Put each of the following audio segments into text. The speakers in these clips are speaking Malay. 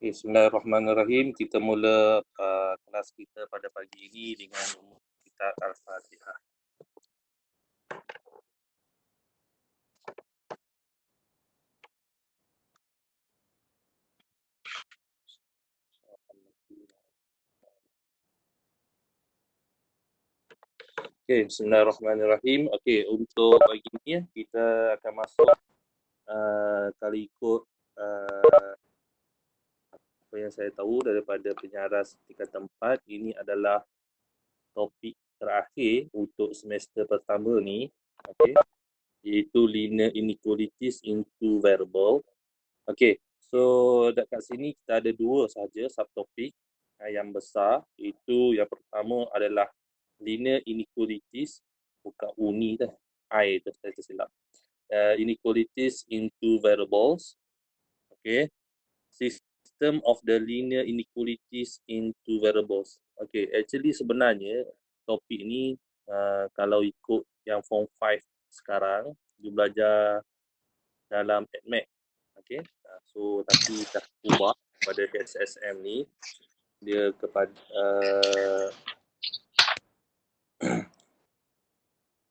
Okay, bismillahirrahmanirrahim. Kita mula kelas kita pada pagi ini dengan kitab Al-Fatihah. Okay, bismillahirrahmanirrahim. Okay, untuk pagi ini kita akan masuk kalau ikut apa yang saya tahu daripada penyaras tingkat 4, ini adalah topik terakhir untuk semester pertama ni, okay, iaitu linear inequalities into variable. Okay, so dekat sini kita ada dua sahaja subtopik yang besar. Itu yang pertama adalah linear inequalities, bukan uni dah, I tu saya tersilap. Inequalities into variables. Okay, system of the linear inequalities into variables. Okay, actually sebenarnya topik ni kalau ikut yang form 5 sekarang, dia belajar dalam AdMath. Okay, so tapi dah ubah pada HSM ni, dia kepada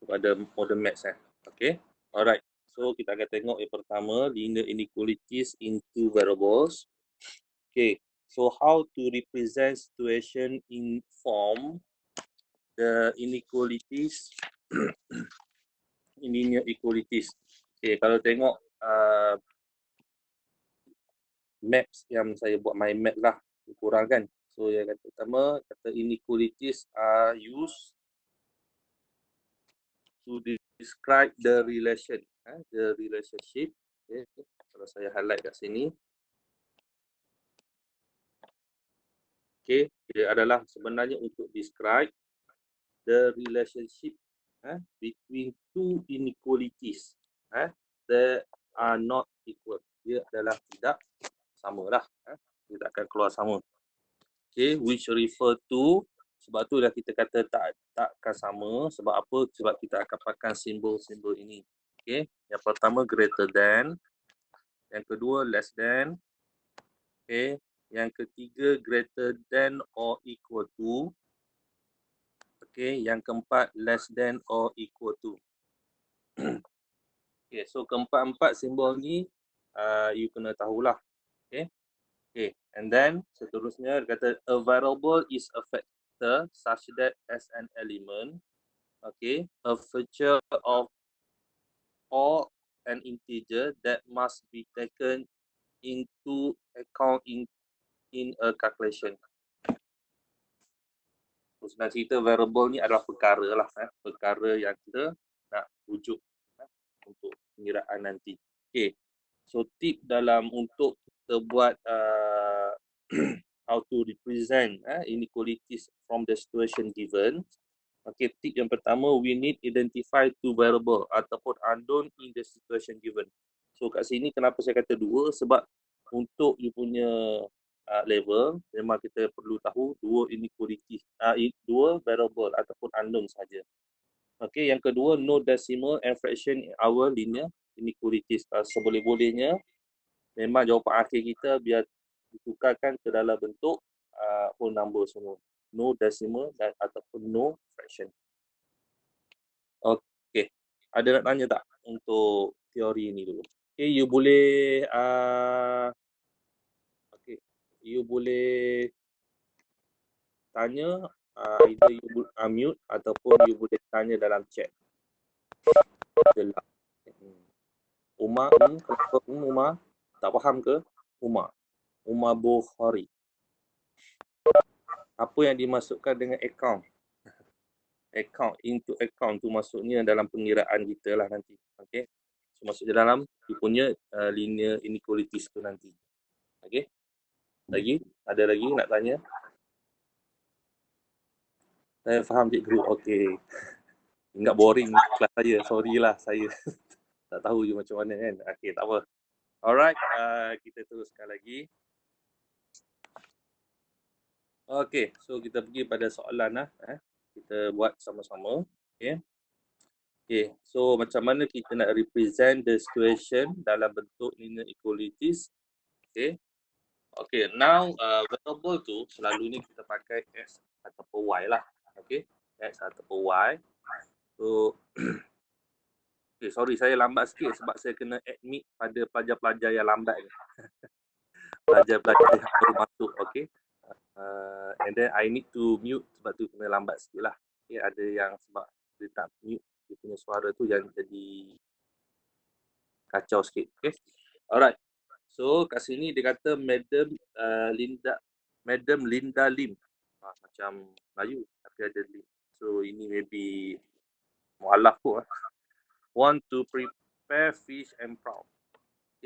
kepada modern maths Okay, alright. So kita akan tengok yang pertama, linear inequalities into variables. Okay, so how to represent situation in form the inequalities in linear equalities. Okay, kalau tengok maps yang saya buat mind map lah, kurang kan. So yang kata pertama, kata inequalities are used to describe the relation, the relationship. Okay, kalau saya highlight kat sini, okay, dia adalah sebenarnya untuk describe the relationship between two inequalities that are not equal. Dia adalah tidak sama lah, dia tak akan keluar sama. Okay, which refer to, sebab tu dah kita kata takkan sama. Sebab apa? Sebab kita akan pakai simbol-simbol ini. Okay, yang pertama greater than, yang kedua less than, okay, yang ketiga greater than or equal to, okay, yang keempat less than or equal to. Okay, so keempat-empat simbol ni you kena tahulah. Okay, okay, and then seterusnya dia kata a variable is a factor such that as an element, okay, a feature of or an integer that must be taken into account in a calculation. So, senang cerita variable ni adalah perkara lah, perkara yang kita nak rujuk untuk pengiraan nanti. Okay, so tip dalam untuk kita buat how to represent inequalities from the situation given. Okay, tip yang pertama, we need identify two variable ataupun unknown in the situation given. So kat sini kenapa saya kata dua, sebab untuk you punya level memang kita perlu tahu dua inequalities, dua variable ataupun unknown saja. Okay, yang kedua, no decimal and fraction in our linear inequalities. Seboleh-bolehnya memang jawapan akhir kita biar ditukarkan ke dalam bentuk whole number semua. No decimal dan ataupun no fraction. Okay, ada nak tanya tak untuk teori ni dulu? Okay, you boleh okay, you boleh tanya, either you unmute ataupun you boleh tanya dalam chat. Umar, kenapa Umar tak faham ke? Umar Bukhari. Apa yang dimasukkan dengan account? Account, into account tu maksudnya dalam pengiraan kita lah nanti. Okay, so maksudnya dalam tu punya linear inequalities tu nanti. Okay, lagi? Ada lagi nak tanya? Saya faham cikgu. Okay, ingat boring kelas saya. Sorry lah, saya tak tahu je macam mana kan. Okay, tak apa. Alright, kita teruskan lagi. Okay, so kita pergi pada soalan lah. Kita buat sama-sama. Okay. Okay, so macam mana kita nak represent the situation dalam bentuk linear equalities? Okay. Okay, now variable tu selalunya kita pakai X ataupun Y lah. Okay, X ataupun Y. So, okay, sorry saya lambat sikit sebab saya kena admit pada pelajar-pelajar yang lambat ni. Pelajar-pelajar yang baru masuk, okay. And then I need to mute sebab tu kena lambat sikit lah. Okay, ada yang sebab dia tak mute, dia punya suara tu yang jadi kacau sikit. Okay, alright. So kat sini dia kata Madam Linda Lim. Macam Melayu tapi ada Lim. So ini maybe mualaf kot. Want to prepare fish and prawn.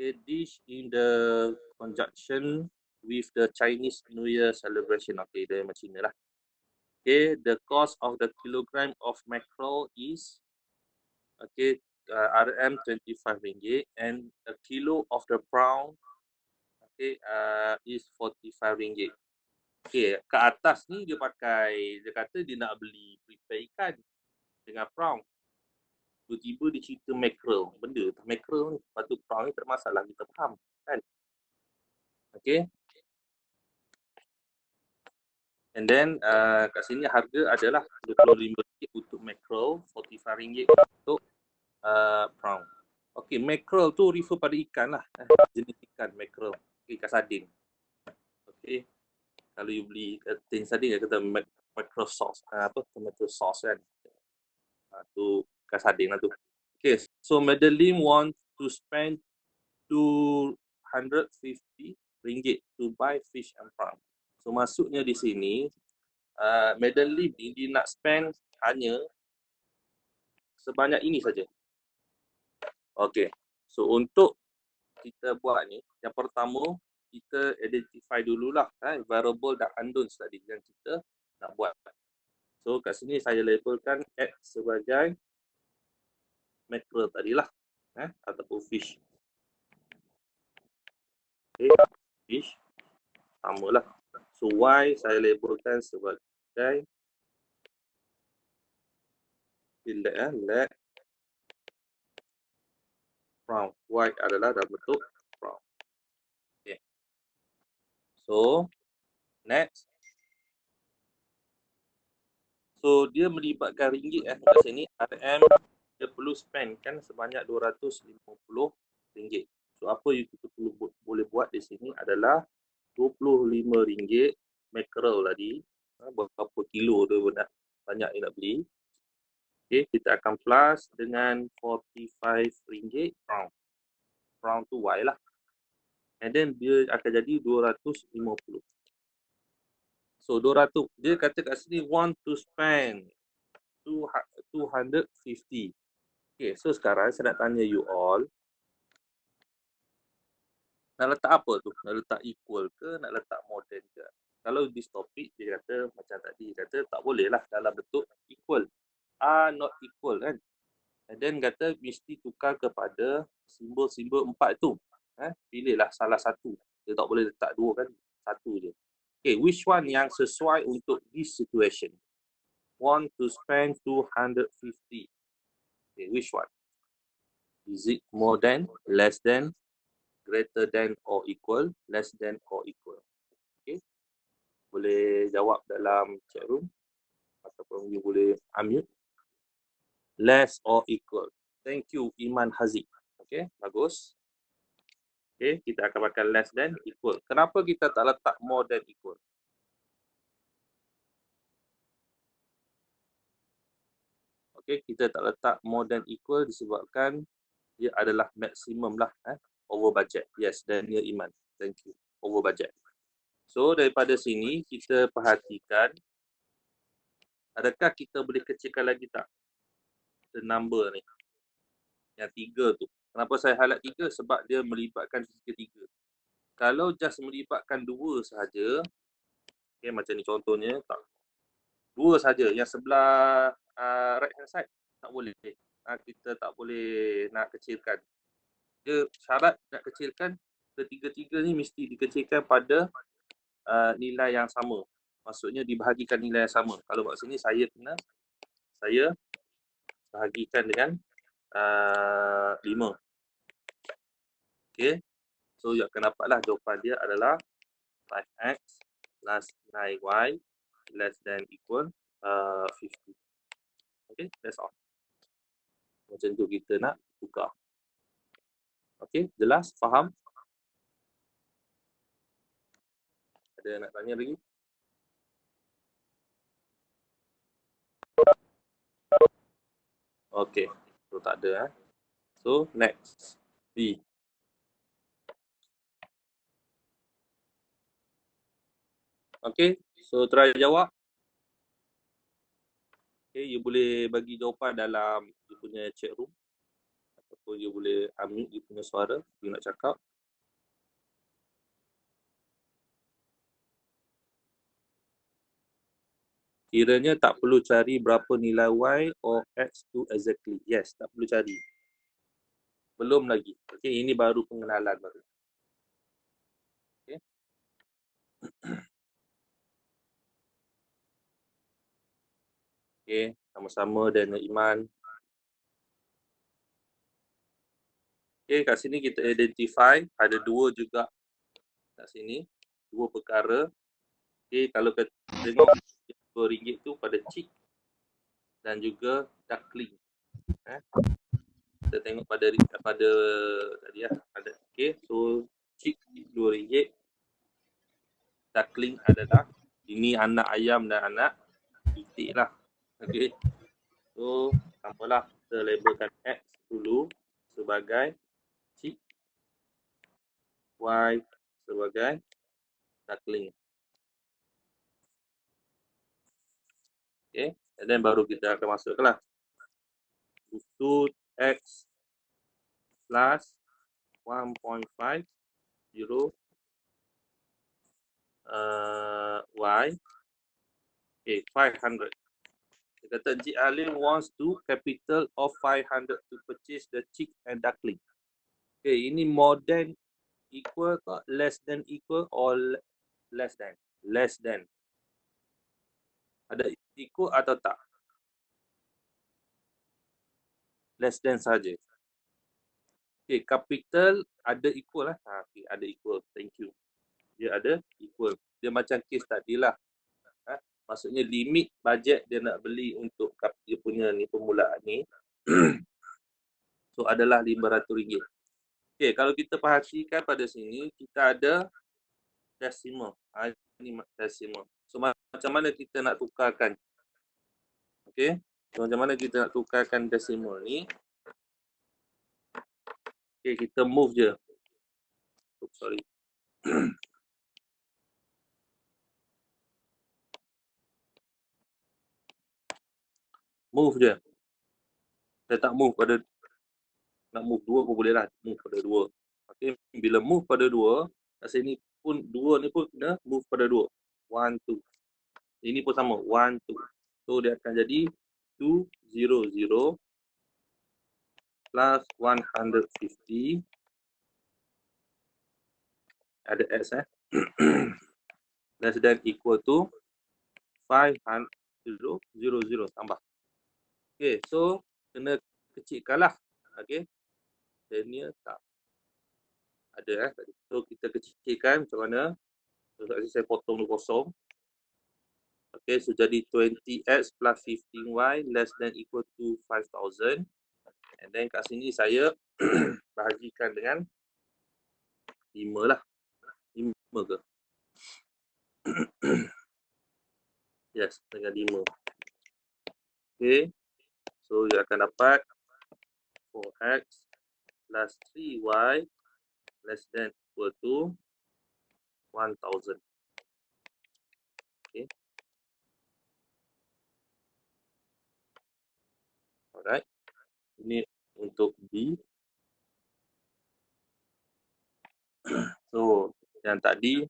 A dish in the conjunction with the Chinese New Year celebration. Okay, dia macam Cina lah. Okay, the cost of the kilogram of mackerel is RM25 and a kilo of the prawn is RM45. Okay, ke atas ni dia kata dia nak beli prepare ikan dengan prawn. Tiba-tiba dia cerita mackerel. Benda tak mackerel ni. Lepas tu prawn ni tak ada masalah, kita faham kan. Okay. And then kat sini harga adalah RM25 untuk mackerel, RM45 untuk prawn. Okay, mackerel tu refer pada ikan lah. Jenis ikan mackerel. Okay, ikan sardin. Okay. Kalau you beli tin sardin, dia kata mackerel sauce. Tomato sauce kan. Tu ikan sardin lah tu. Okay, so Madeline want to spend RM250 to buy fish and prawn. So maksudnya di sini, Madeline ni dia nak spend hanya sebanyak ini saja. Okay, so untuk kita buat ni, yang pertama kita identify dululah variable dan unknowns tadi yang kita nak buat. So kat sini saya labelkan X sebagai mackerel tadilah ataupun fish. Okay, fish samalah. So Y saya labelkan sebagai let prawn. Y adalah dalam bentuk prawn. Okay. So next. So dia melibatkan ringgit kat sini. RM dia perlu spend kan sebanyak RM250. So apa yang kita boleh buat di sini adalah RM25 mackerel tadi. Berapa kilo tu banyak yang nak beli. Okay, kita akan plus dengan RM45 prawn. Prawn tu Y lah. And then dia akan jadi RM250. So 200, dia kata kat sini want to spend 250. Okay, so sekarang saya nak tanya you all, nak letak apa tu? Nak letak equal ke? Nak letak more than ke? Kalau this topic, dia kata macam tadi, dia kata tak boleh lah dalam bentuk equal. Not equal kan? And then kata mesti tukar kepada simbol-simbol 4 tu. Pilihlah salah satu. Dia tak boleh letak dua kan? Satu je. Okay, which one yang sesuai untuk this situation? Want to spend 250. Okay, which one? Is it more than, less than, greater than or equal, less than or equal? Okay. Boleh jawab dalam chat room ataupun you boleh unmute. Less or equal. Thank you Iman Haziq. Okay, bagus. Okay, kita akan pakai less than, equal. Kenapa kita tak letak more than, equal? Okay, kita tak letak more than, equal disebabkan dia adalah maksimum lah. Over budget. Yes, Daniel Iman. Thank you. Over budget. So daripada sini kita perhatikan, adakah kita boleh kecilkan lagi tak the number ni? Yang 3 tu. Kenapa saya highlight 3? Sebab dia melibatkan tiga-tiga. Kalau just melibatkan 2 sahaja, okay, macam ni contohnya, tak. 2 sahaja, yang sebelah right hand side tak boleh. Kita tak boleh nak kecilkan. Dia syarat nak kecilkan, ketiga-tiga ni mesti dikecilkan pada nilai yang sama. Maksudnya dibahagikan nilai yang sama. Kalau kat sini saya bahagikan dengan 5. Okay. So you akan dapatlah jawapan dia adalah 5x plus 9y less than equal 50. Okay, that's all. Macam tu kita nak tukar. Okay, jelas? Faham? Ada nak tanya lagi? Okay, so tak ada. So, next. B. Okay, so try jawab. Okay, you boleh bagi jawapan dalam you punya chat room. Ataupun you boleh unmute you punya suara, you nak cakap. Kiranya tak perlu cari berapa nilai y or x tu exactly. Yes, tak perlu cari. Belum lagi. Okay, ini baru pengenalan baru. Okay. Okay, sama-sama dengan Iman. Okay, kat sini kita identify ada dua juga kat sini. Dua perkara. Okay, kalau kita tengok RM2 tu pada cheek dan juga duckling. Kita tengok pada tadi lah. Ada. Okay, so cheek RM2. Duckling adalah ini anak ayam dan anak itik lah. Okay. So, tampalah kita labelkan X dulu sebagai cheek, Y sebagai duckling. Okay, and then baru kita akan masukkan lah. 2x plus 1.50 y. Okay, 500. Dia kata Encik Alim wants to capital of 500 to purchase the chick and duckling. Okay, ini more than equal ke less than equal or less than? Less than. Ada equal atau tak? Less than saja. Okay, capital ada equal lah. Okay, ada equal. Thank you. Dia ada equal. Dia macam case tadi lah. Maksudnya limit bajet dia nak beli untuk dia punya ni permulaan ni. So adalah RM500. Okay, kalau kita perhatikan pada sini, kita ada decimal. Ini decimal. So macam mana kita nak tukarkan? Okay, so macam mana kita nak tukarkan decimal ni? Okay, kita move je. Oh, sorry. Move je. Saya tak move pada, nak move 2 pun boleh lah. Move pada 2. Okay, bila move pada 2, kat sini pun 2 ni pun kena move pada 2. 1, 2. Ini pun sama. 1, 2. So dia akan jadi 200 plus 150. Ada S less than equal to 500 tambah. Okay, so kena kecilkan lah. Okay, dan ni tak ada tadi. So kita kecilkan macam mana? So saya potong dulu kosong. Okay, so jadi 20x plus 15y less than equal to 5,000. And then kat sini saya bahagikan dengan 5 lah. 5 ke? Yes, dengan 5. Okay, so dia akan dapat 4x plus 3y less than equal to 1,000. Okay. Alright. Ini untuk B. So, yang tadi,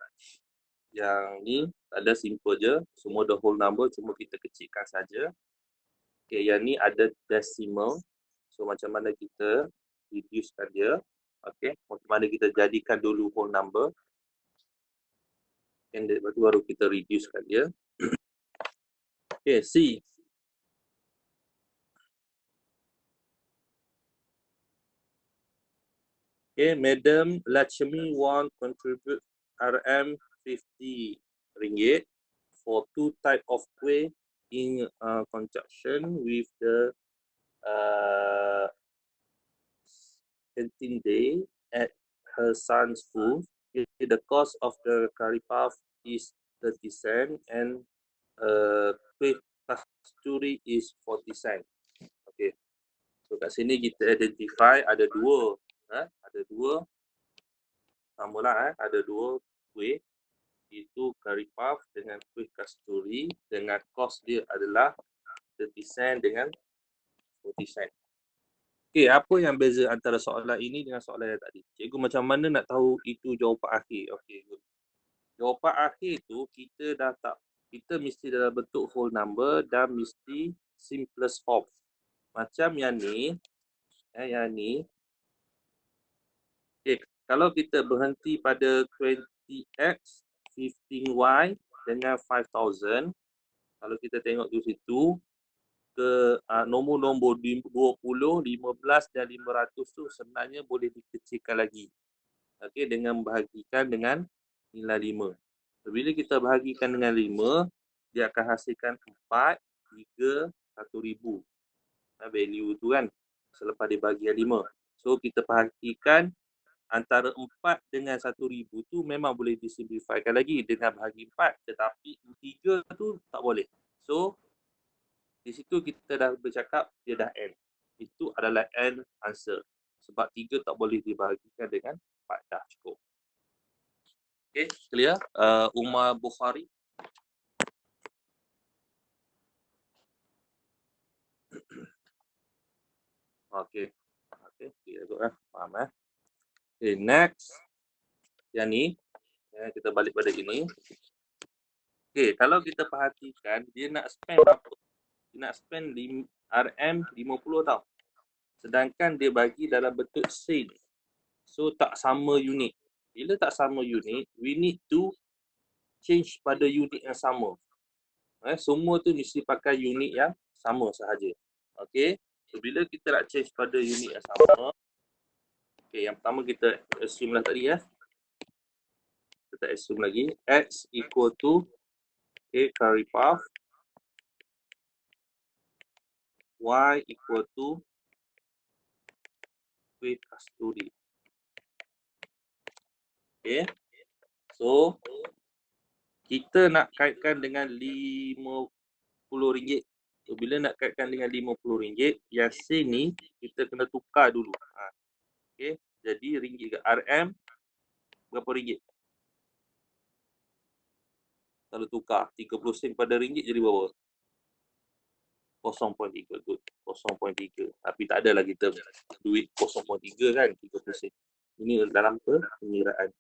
yang ni ada simple je. Semua the whole number, cuma kita kecilkan saja. Okay, yang ni ada decimal. So, macam mana kita reducekan dia. Okay, macam mana kita jadikan dulu whole number. And lepas tu baru kita reducekan dia. Okay, C. Okay, Madam Lakshmi want contribute RM50 for 2 type of kuih in conjunction with the canteen day at her son's school. The cost of the curry puff is 30 cent and kuih kasturi is 40 cent. Okay. So kat sini kita identify ada dua, ada dua, samalah ada dua kuih, itu curry puff dengan kuih kasturi dengan kos dia adalah 30 sen dengan 40 sen. Okay, apa yang beza antara soalan ini dengan soalan yang tadi? Cikgu macam mana nak tahu itu jawapan akhir? Okay, good. Jawapan akhir tu kita mesti dalam bentuk whole number dan mesti simplest form. Macam yang ni, okay, kalau kita berhenti pada 20x, 15y dengan 5000, kalau kita tengok di situ, ke nombor-nombor 20, 15 dan 500 tu sebenarnya boleh dikecilkan lagi. Okey, dengan membahagikan dengan nilai 5. So, bila kita bahagikan dengan 5, dia akan hasilkan 4, 3, 1000. Value tu kan, selepas dibagi 5. So, kita perhatikan antara 4 dengan 1000 tu memang boleh disimplifikan lagi dengan bahagi 4. Tetapi 3 tu tak boleh. So, di situ kita dah bercakap dia dah N. Itu adalah N answer. Sebab 3 tak boleh dibahagikan dengan 4 dah cukup. Okay, clear? Umar Bukhari. Okay. Okay, clear tu lah. Faham Okay, next. Yang ni. Kita balik pada ini. Okay, kalau kita perhatikan, dia nak spend berapa? Dia nak spend RM50 tau. Sedangkan dia bagi dalam bentuk sen. So, tak sama unit. Bila tak sama unit, we need to change pada unit yang sama. Semua tu mesti pakai unit yang sama sahaja. Okay. So, bila kita nak change pada unit yang sama, okay, yang pertama kita assume lah tadi Kita assume lagi. X equal to curry puff. Y equal to kuih kasturi. Okay. So, kita nak kaitkan dengan RM50. So, bila nak kaitkan dengan RM50, yang sini kita kena tukar dulu. Okay. Jadi, ringgit ke RM berapa ringgit? Kalau tukar 30 sen pada ringgit jadi berapa? 0.3. Good. 0.3. Tapi tak adalah kita duit 0.3 kan, 30 sen. Ini dalam pengiraan.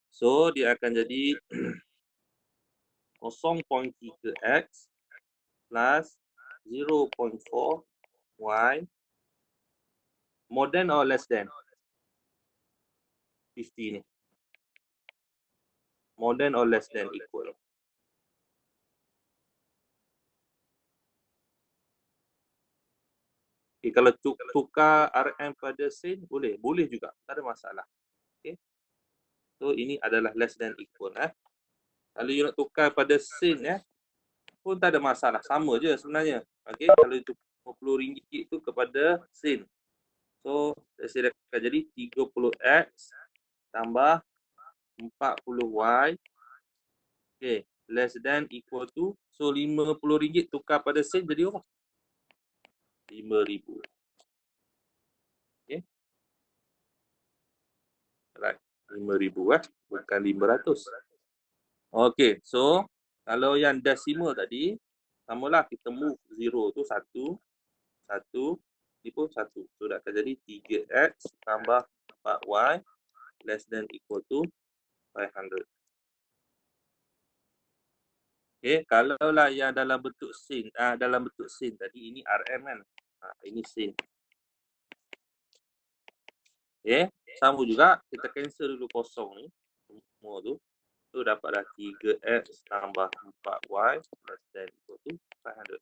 So, dia akan jadi 0.3x plus 0.4y more than or less than 50 ni. More than or less than equal. Okay, kalau tukar RM pada sen, boleh. Boleh juga. Tak ada masalah. Okay. So, ini adalah less than equal. Kalau you nak tukar pada sen, pun tak ada masalah. Sama je sebenarnya. Okay. Kalau itu RM50 itu kepada sen. So, saya akan jadi 30x tambah 40y. Okay. Less than equal to. So, RM50 tukar pada sen jadi apa? 5,000. Okay. Right. 5,000 bukan 500. Okay. So, kalau yang decimal tadi, samalah kita move 0 tu 1. 1. Ini pun 1. So, dah akan jadi 3x tambah 4y less than equal to 500. Okay. Kalaulah yang dalam bentuk sen, tadi ini RM kan. Ini sen. Okay. Sama juga, kita cancel dulu kosong ni. Semua tu. So, dapatlah 3x tambah 4y less than equal to 500.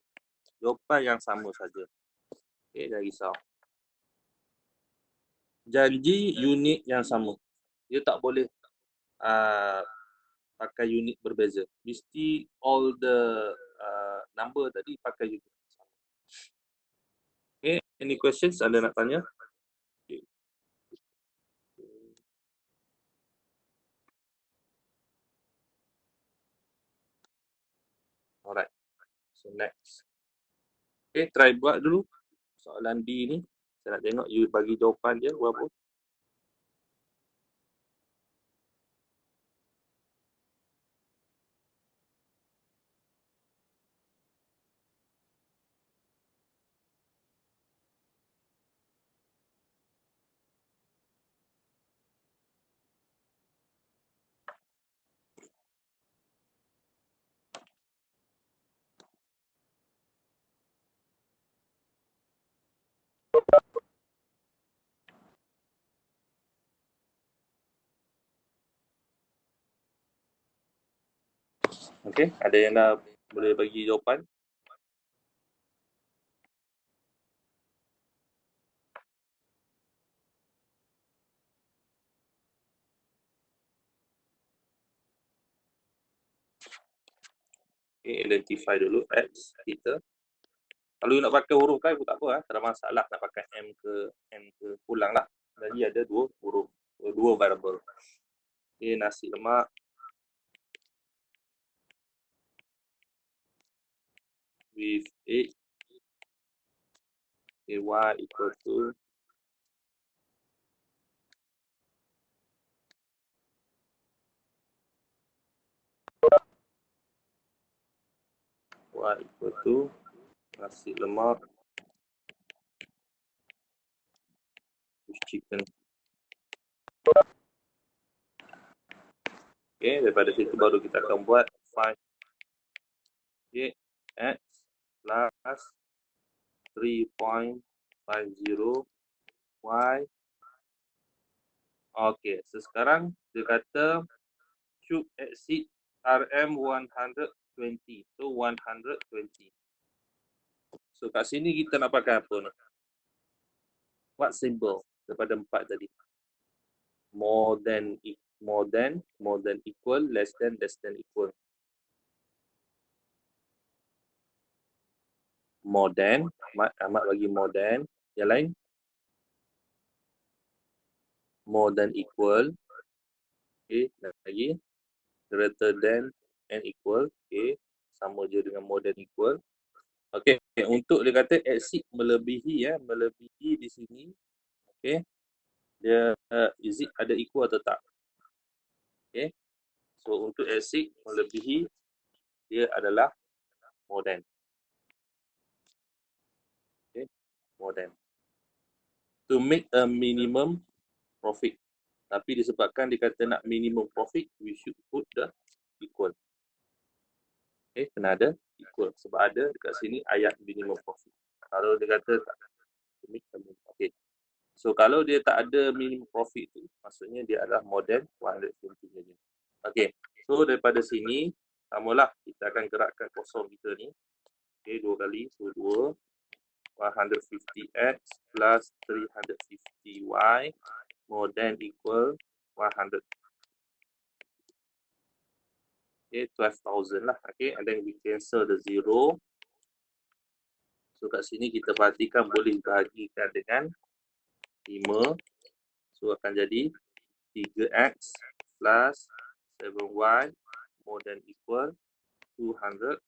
Jawapan yang sama saja. Okay, jangan risau. Janji unit yang sama. Dia tak boleh pakai unit berbeza. Mesti all the number tadi pakai unit sama. Okay, any questions anda nak tanya? Okay. Alright, so next. Okay, try buat dulu soalan D ni. Saya nak tengok you bagi jawapan dia berapa. Okay, ada yang dah boleh bagi jawapan? Okay, identify dulu X kita. Kalau you nak pakai huruf kan pun tak apa, tak ada masalah nak pakai M ke N ke, pulang lah. Jadi ada dua huruf, dua variable. Okay, nasi lemak with egg. Okay, Y equal to nasi lemak with chicken. Okay, daripada situ baru kita akan buat 5 X plus 3.50 Y. Okay, so sekarang dia kata cube exceed RM120. So 120. So kat sini kita nak pakai apa ni? What symbol daripada 4 tadi? More than, equal, less than equal. More than, Ahmad bagi more than. Yang lain? More than equal. Okay, lagi. Greater than and equal. Okay, sama je dengan more than equal. Okay, untuk dia kata exceed melebihi ya, melebihi di sini. Okay, dia is it ada equal atau tak? Okay, so untuk exceed melebihi dia adalah more than. Okay, more than. To make a minimum profit. Tapi disebabkan dia kata nak minimum profit, we should put the equal. Okay, kena ada equal. Sebab ada dekat sini ayat minimum profit. Kalau dia kata tak, okay. So kalau dia tak ada minimum profit tu, maksudnya dia adalah more than 120 saja. Okay, so daripada sini, samalah kita akan gerakkan kosong kita ni. Okay, 2 kali, so 2. 150x plus 350y more than equal 100. Okay, 12,000 lah. Okay, and then we cancel the 0. So kat sini kita perhatikan boleh bahagikan dengan 5. So akan jadi 3x plus 7y more than equal 200.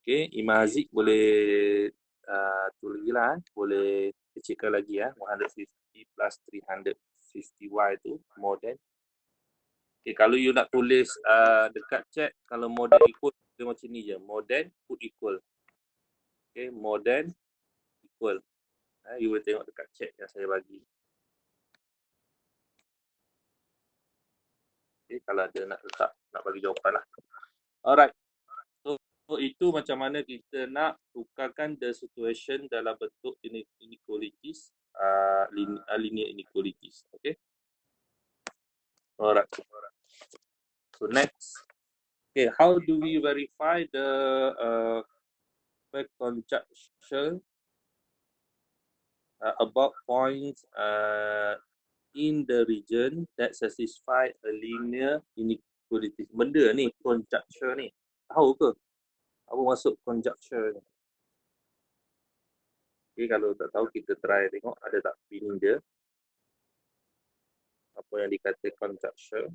Okay, Imam Aziz boleh tu lagi lah. Boleh kecilkan lagi ya. 150 plus 350y tu more than. Okay, kalau you nak tulis dekat chat, kalau more than equal, dia macam ni je. More than, put equal. Okay, more than equal. You boleh tengok dekat chat yang saya bagi. Okay, kalau ada nak letak, nak bagi jawapan lah. Alright. So itu macam mana kita nak tukarkan the situation dalam bentuk inequalities, linear inequalities. Okay. Alright. So next. Okay, how do we verify the conjunction about points in the region that satisfy a linear inequality. Benda ni, conjecture ni. Tahu ke? Apa maksud conjecture ni? Okay, kalau tak tahu kita try tengok ada tak meaning dia. Apa yang dikata conjecture.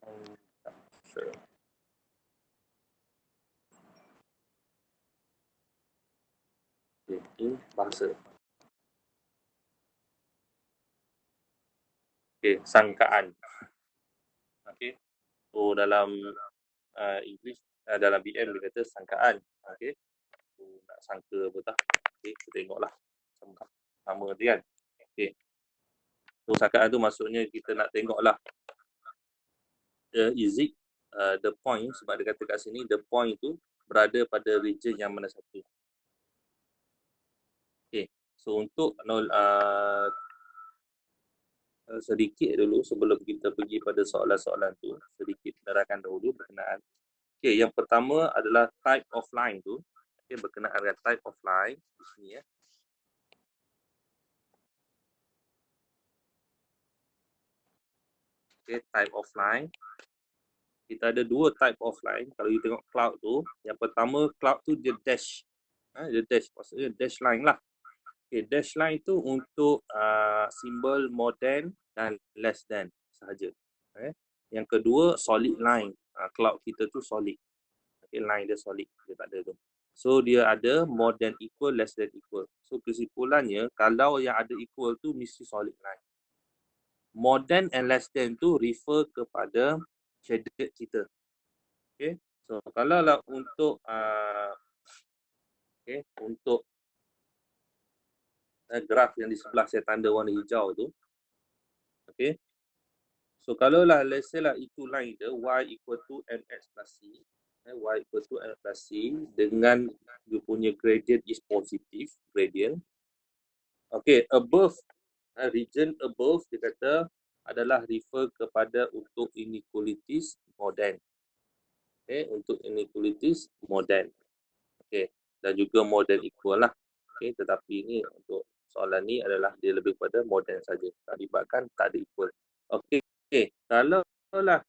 Conjecture. Okay, in bahasa. Okay, sangkaan. Okay. So dalam English, dalam BM dia kata sangkaan. Okay. So, nak sangka apa tak? Okay, kita tengoklah. Sama dia kan. Okay. So sangkaan tu maksudnya kita nak tengoklah. Is it the point, sebab dia kata kat sini the point tu berada pada region yang mana satu. Okay. So untuk sedikit dulu sebelum kita pergi pada soalan-soalan tu, sedikit menerangkan dahulu berkenaan. Okay, yang pertama adalah type of line tu. Okay, berkenaan dengan type of line di sini ya. Okay, type of line. Kita ada dua type of line. Kalau you tengok cloud tu, yang pertama cloud tu dia dash. Dia dash, maksudnya dash line lah. Okay, dash line tu untuk simbol more than dan less than sahaja. Okay. Yang kedua solid line. Cloud kita tu solid. Okay, line dia solid, dia tak ada tu. So dia ada more than equal, less than equal. So kesimpulannya kalau yang ada equal tu mesti solid line. More than and less than tu refer kepada shaded kita. Okay. So kalau lah untuk untuk graf yang di sebelah saya tanda warna hijau tu. Okay. So kalau lah let's say lah itu line dia y equal to mx plus c. Y equal to mx plus c dengan you punya gradient is positive gradient. Okay, above region above dia kata adalah refer kepada untuk inequalities more than. Okay, untuk inequalities more than. Okay, dan juga more than equal lah. Okay, tetapi ini untuk soalan ni adalah dia lebih kepada more than saja. Tak libatkan tak ada equal. Okay, kalau lah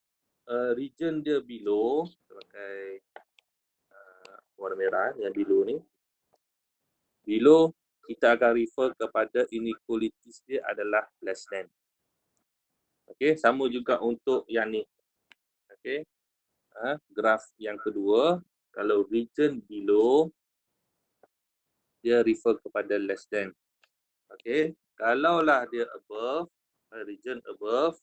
region dia below, pakai warna merah yang below ni. Below kita akan refer kepada inequalities dia adalah less than. Okay, sama juga untuk yang ni. Okay, graf yang kedua, kalau region below, dia refer kepada less than. Okay, kalaulah dia above, region above,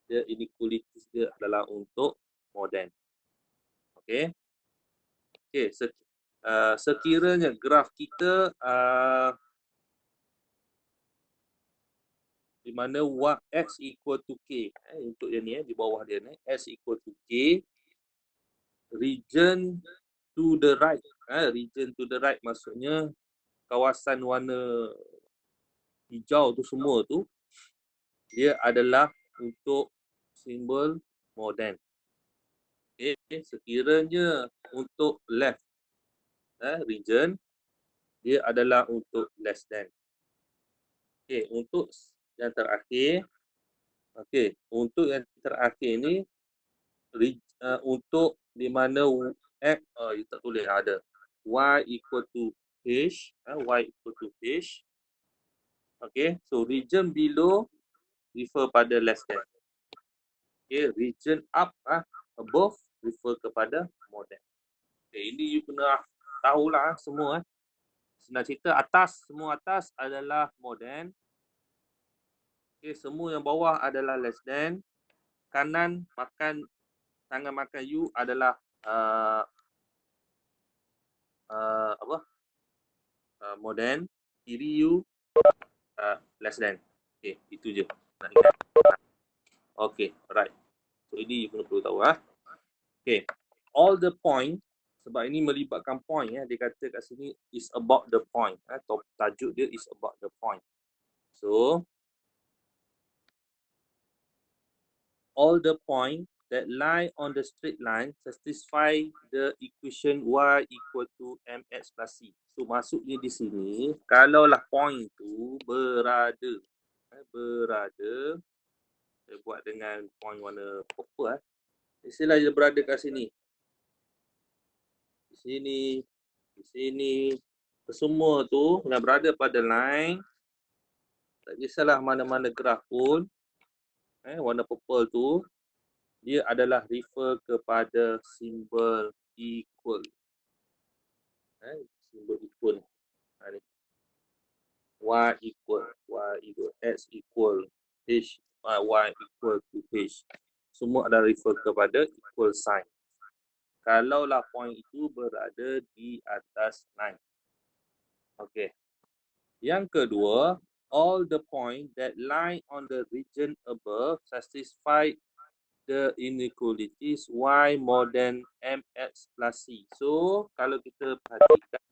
dia inequalities dia adalah untuk more than. Okay, sekiranya graf kita di mana x equal to k, untuk dia ni di bawah dia ni, x equal to k, region to the right, region to the right maksudnya kawasan warna hijau tu semua tu dia adalah untuk simbol more than. Okay, sekiranya untuk left region dia adalah untuk less than. Okay, untuk yang terakhir, untuk yang terakhir ni untuk di mana x you tak tulis ada y equal to h, y equal to h. Okay, so region below refer pada less than. Okay, region up above refer kepada more than. Okay, ini you kena tahulah semua. Senang cerita atas, semua atas adalah more than. Okay, semua yang bawah adalah less than. Kanan makan, tangan makan you adalah more than. Kiri you less than. Okay, itu je. Okay, right. So ini you perlu tahu ah. Okay. All the point, sebab ini melibatkan point ya, dia kata kat sini is about the point. Tajuk dia is about the point. So all the point that lie on the straight line satisfy the equation y equal to mx plus c. So maksudnya di sini, kalaulah point tu berada, saya buat dengan point warna purple. Istilah dia berada kat sini. Di sini, di sini. Semua tu yang berada pada line, tak kisahlah mana-mana graf pun, warna purple tu, dia adalah refer kepada simbol equal. Simbol equal. Ni. Y equal, X equal, H, Y equal to H. Semua adalah refer kepada equal sign. Kalaulah point itu berada di atas line. Okey. Yang kedua, all the point that lie on the region above satisfy the inequalities y more than mx plus c. So, kalau kita perhatikan,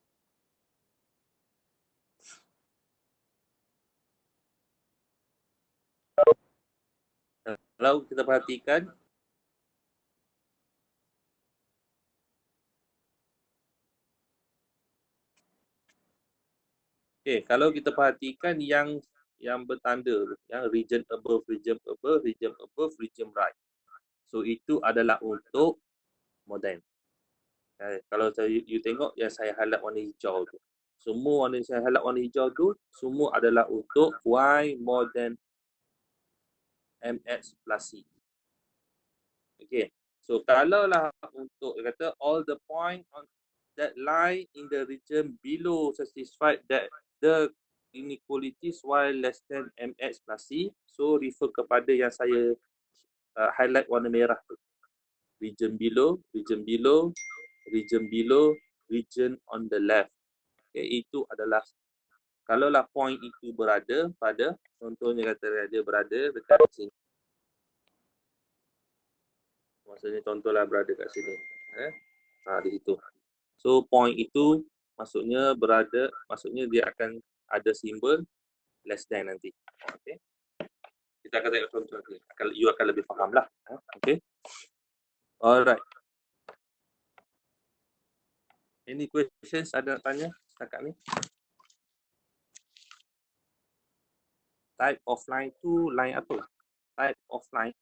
kalau kita perhatikan yang bertanda, yang region above, region above, region above, region right. So, itu adalah untuk modern. Kalau you tengok yang saya highlight warna hijau tu. Semua warna yang saya highlight warna hijau tu, semua adalah untuk y more than mx plus c. Okay. So, kalaulah untuk, dia kata, all the point on that lie in the region below satisfied that the inequalities y less than mx plus c. So, refer kepada yang saya highlight warna merah tu. Region below, region below, region below, region on the left. Okay, itu adalah, kalaulah point itu berada pada, contohnya kata dia berada dekat sini. Maksudnya contohlah berada kat sini. Di situ. So point itu maksudnya berada, maksudnya dia akan ada simbol less than nanti. Okay. Kita akan tengok contoh nanti. You akan lebih faham lah. Okay. Alright. Any questions ada nak tanya setakat ni? Type of line tu line apa? Type of line.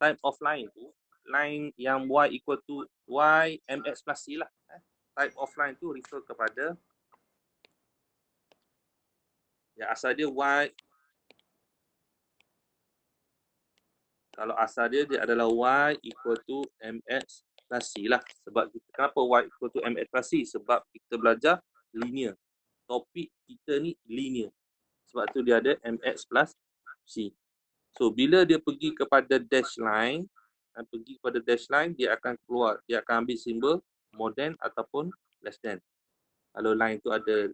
Type of line tu line yang y equal to y mx plus c lah. Type of line tu refer kepada yang asal dia y. Kalau asal dia adalah y equal to mx plus c lah. Sebab kenapa y equal to mx plus c? Sebab kita belajar linear. Topik kita ni linear. Sebab tu dia ada mx plus c. So bila dia pergi kepada dash line, dia akan keluar, dia akan ambil simbol more than ataupun less than. Kalau line tu ada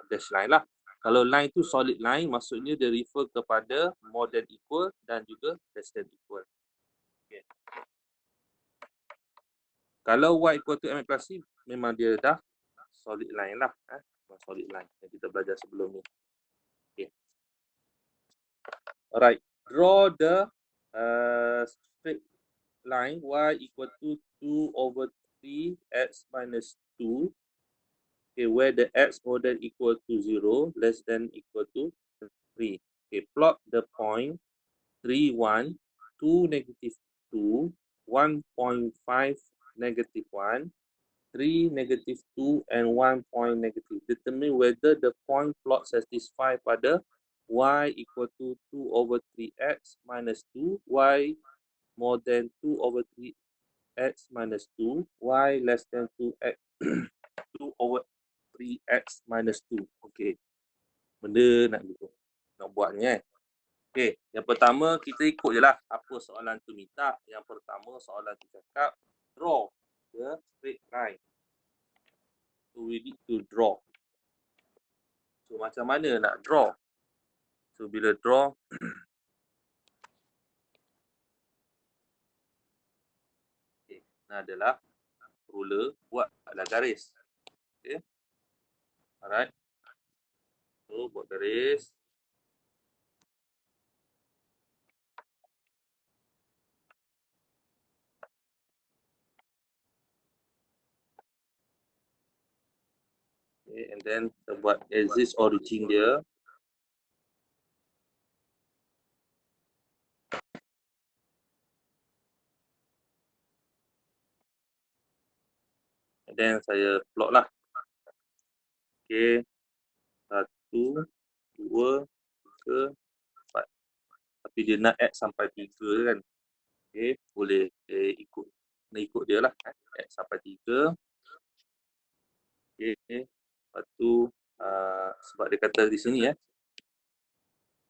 dash line lah. Kalau line tu solid line, maksudnya dia refer kepada more than equal dan juga less than equal. Okay. Kalau y equal to mx plus c, memang dia dah solid line lah. Solid line yang kita belajar sebelum ni. Okay. Alright. Draw the straight line y equal to 2 over 3 x minus 2. Okay, where the x more than equal to 0, less than equal to 3. Okay, plot the point 3, 1, 2, negative 2, 1.5, negative 1, 3, negative 2, and 1 point negative. Determine whether the point plot satisfy pada y equal to 2 over 3x minus 2, y more than 2 over 3x minus 2, y less than 2x 2 over 3x minus 2. Okey. Benda nak gitu. Nak buat ni Okey, yang pertama kita ikut je lah apa soalan tu minta. Yang pertama soalan tu cakap draw the straight line. So we need to draw. So macam mana nak draw? So bila draw adalah ruler, buatlah garis. Okay. Alright. So, buat garis. Okay, and then kita buat axis origin dia. And then saya plot lah. Okay. 1, 2, 3, 4. Tapi dia nak add sampai 3 kan. Okay. Boleh ikut. Nak ikut dia lah. Add sampai 3. Okay. Lepas tu, sebab dia kata di sini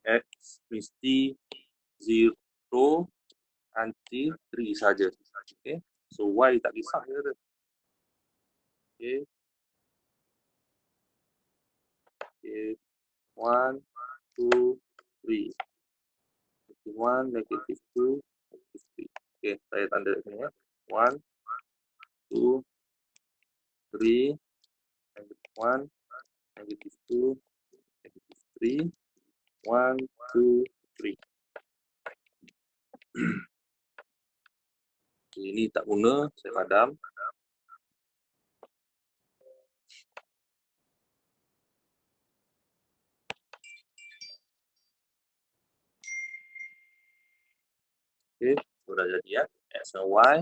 X mesti 0 until 3 saja. Okay. So Y tak kisah dia kata. Okay. Okay. 1, 2, 3. -1, -2, -3. Okay, saya tanda kat sini 1, 2, 3, -1, -2, -3, 1, 2, 3. Okay, ini tak guna, saya padam. Okay, sudah jadi X dan Y.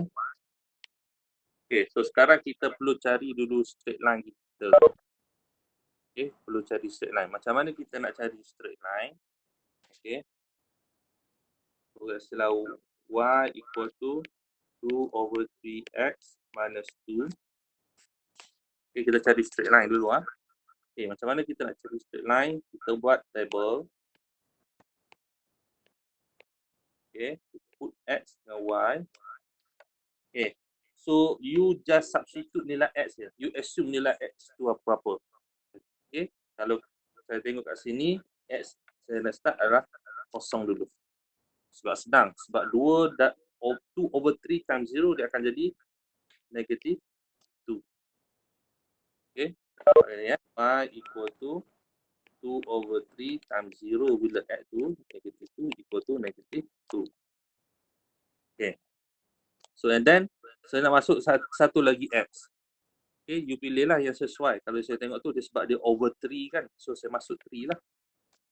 Okay, so sekarang kita perlu cari dulu straight line kita. Okay, perlu cari straight line. Macam mana kita nak cari straight line? Okay. So, istilah Y equal to 2/3x minus 2. Okay, kita cari straight line dulu. Okay, macam mana kita nak cari straight line? Kita buat table. Okay, put X dan Y. Okay, so you just substitute nilai X je. You assume nilai X tu apa-apa. Okay, kalau saya tengok kat sini, X saya nak start adalah kosong dulu. Sebab senang. Sebab 2/3 times 0 dia akan jadi negative 2. Okay, y equal to 2/3 times 0 bila X tu negative 2 equal to negative 2. Okay. So and then saya nak masuk satu lagi X. Okay, you pilihlah yang sesuai. Kalau saya tengok tu dia sebab dia over 3 kan. So saya masuk 3 lah.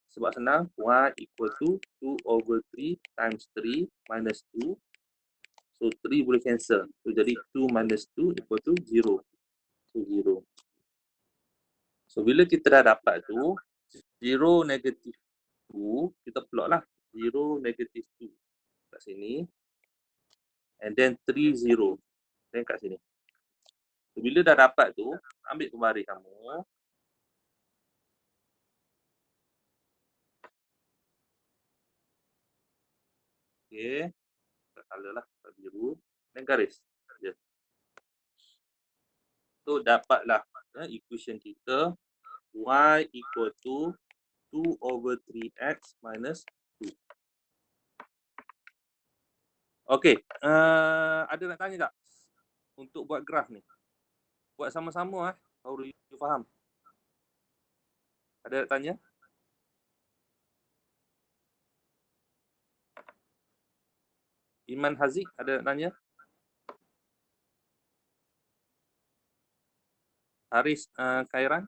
Sebab senang, Y equal to 2/3 times 3 minus 2. So 3 boleh cancel. So jadi 2 minus 2 equal to 0. So 0. So bila kita dah dapat tu, 0 negative 2, kita plot lah. 0 negative 2 kat sini. And then 3, 0. Then kat sini. So, bila dah dapat tu, ambil pembaris kamu. Okay. Color lah, biru. Dan garis. Ya. So, dapatlah equation kita. Y equal to 2/3x minus 2. Okay. Ada nak tanya tak? Untuk buat graf ni. Buat sama-sama baru you faham. Ada nak tanya? Iman Haziq, ada nak tanya? Haris Khairan?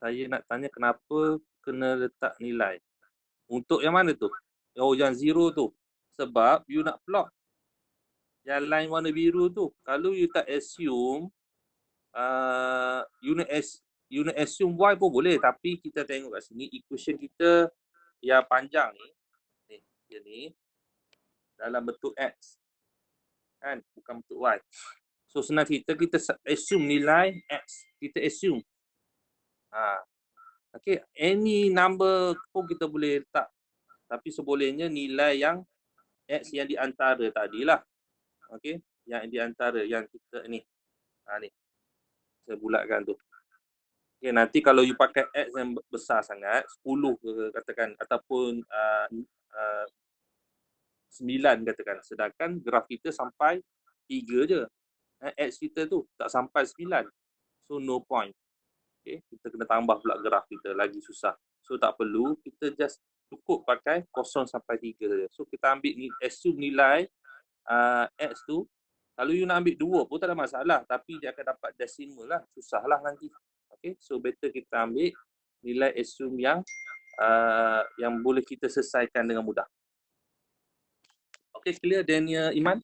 Saya nak tanya kenapa kena letak nilai. Untuk yang mana tu? Oh, yang 0 tu. Sebab you nak plot yang line warna biru tu. Kalau you tak assume, you nak assume Y pun boleh. Tapi kita tengok kat sini, equation kita yang panjang ni, dia ni, dalam bentuk X. Kan? Bukan bentuk Y. So senang kita assume nilai X. Kita assume. Okay, any number pun kita boleh letak. Tapi sebolehnya nilai yang X yang di antara tadilah. Okay, yang di antara yang kita ni. Ni. Saya bulatkan tu. Okay, nanti kalau you pakai X yang besar sangat, 10 ke katakan, ataupun 9 katakan. Sedangkan graf kita sampai 3 je. X kita tu tak sampai 9. So no point. Okay, kita kena tambah pula graf kita, lagi susah. So tak perlu, kita just cukup pakai 0 sampai 3 saja. So kita ambil ni, assume nilai X tu, kalau you nak ambil 2 pun tak ada masalah, tapi dia akan dapat decimal lah, susah lah nanti. Okay, so better kita ambil nilai assume yang boleh kita selesaikan dengan mudah. Okay, clear Daniel Iman?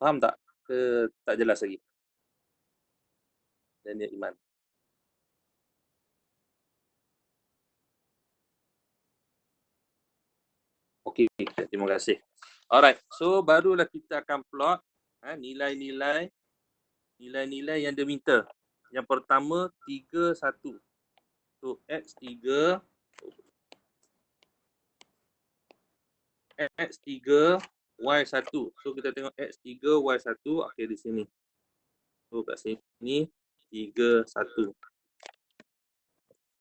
Faham tak? Ke tak jelas lagi? Daniel Iman. Okey, terima kasih. Alright, so barulah kita akan plot nilai-nilai yang dia minta. Yang pertama 3 1. So X3 Y1. So kita tengok X3 Y1, okey di sini. So kat sini 3 1.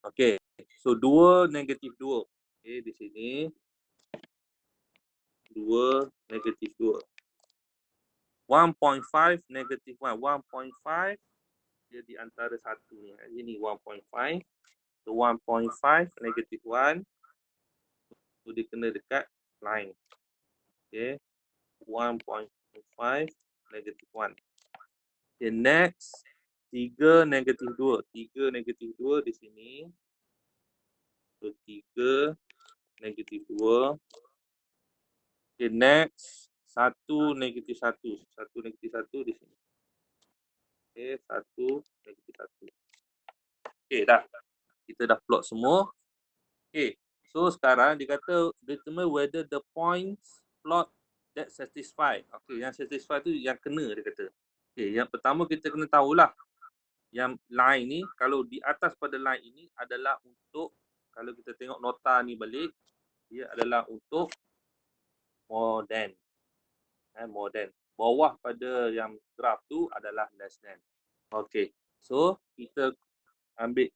Okey. So 2 negatif 2. Okey di sini 2 negatif 2. 1.5 negatif 1. 1.5 dia di antara satu ni. Ini 1.5. So 1.5 negatif 1. So dia kena dekat line. Okay. 1.5 negatif 1. Okay, next 3 negatif 2. 3 negatif 2 di sini. So 3 negatif 2. Okay, next 1 negatif 1. 1 negatif 1 di sini. Okay, 1 negatif 1. Okay, dah. Kita dah plot semua. Okay, so sekarang dia kata determine whether the points plot that satisfy. Okay, yang satisfy tu yang kena dia kata. Okay, yang pertama kita kena tahulah yang line ni, kalau di atas pada line ini adalah untuk, kalau kita tengok nota ni balik, dia adalah untuk more than. More than. Bawah pada yang graf tu adalah less than. Okay, so kita ambil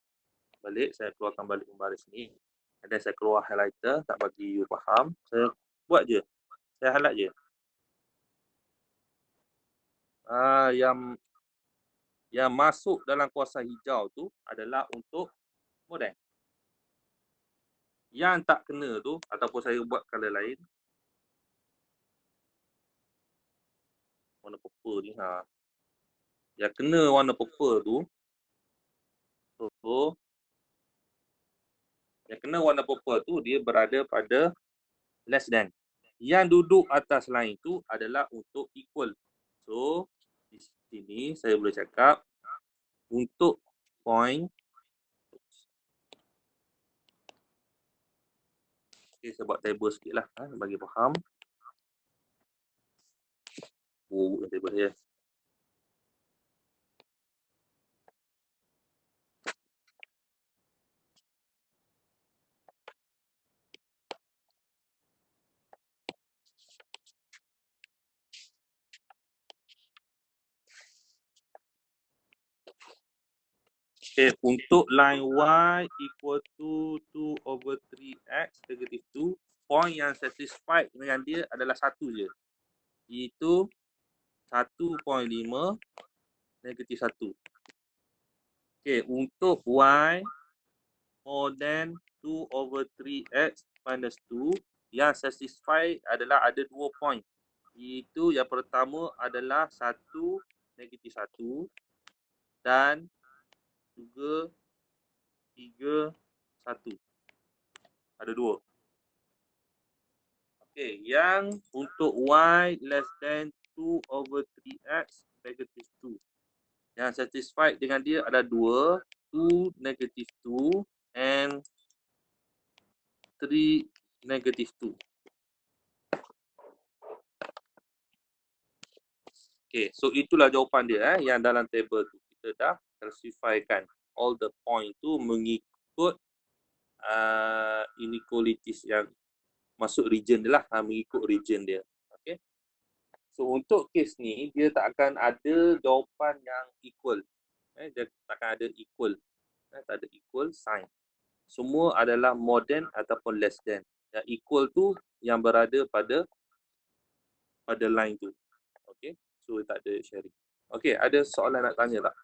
balik, saya keluarkan balik baris ni. Dan saya keluar highlighter, tak bagi you faham. Saya buat je. Saya highlight je. Yang masuk dalam kuasa hijau tu adalah untuk model. Yang tak kena tu, ataupun saya buat color lain. Warna purple ni. Yang kena warna purple tu. So, yang kena warna purple tu, dia berada pada less than. Yang duduk atas line tu adalah untuk equal. So, di sini saya boleh cakap untuk point. Okay, saya buat table sikit lah bagi faham. Table dia. Okay, untuk line Y equal to 2/3x negative 2, point yang satisfied dengan dia adalah satu je. Iaitu 1.5 negatif 1. Okay, untuk Y more than 2/3x minus 2, yang satisfied adalah ada 2 point. Iaitu yang pertama adalah 1 negatif 1 dan juga 3 1. Ada 2. Okay, yang untuk Y less than 2/3x negative 2. Yang satisfied dengan dia ada 2, 2 negative 2 and 3 negative 2. Okay, so itulah jawapan dia yang dalam table tu. Kita dah classifykan all the point tu mengikut inequalities yang masuk region dia lah, mengikut region dia. Okay. So untuk case ni dia tak akan ada jawapan yang equal. Dia tak akan ada equal. Tak ada equal sign. semua adalah more than ataupun less than. Yang equal tu yang berada pada line tu. Okay, so tak ada sharing. Okay, ada soalan nak tanya tak?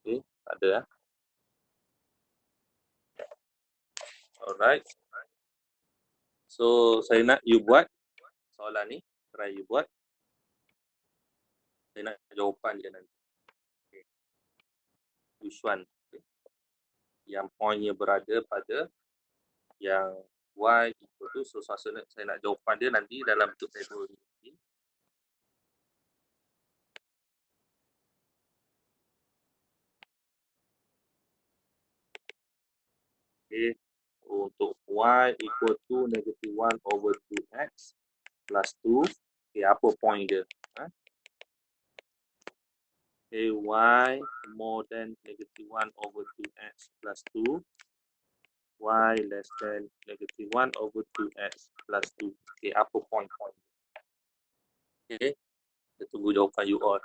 Okay, tak ada lah. Alright. So, saya nak you buat soalan ni. Try you buat. Saya nak jawapan dia nanti. Okay. Which one? Okay. Yang pointnya berada pada yang y equal to, so saya nak jawapan dia nanti dalam bentuk table ni. Okay. Untuk y equal to -1/2x plus 2. Okay, apa point dia? Ha? Okay, y more than -1/2x plus 2. Y less than -1/2x plus 2. Okay, apa point? Okay, kita tunggu jawapan you all.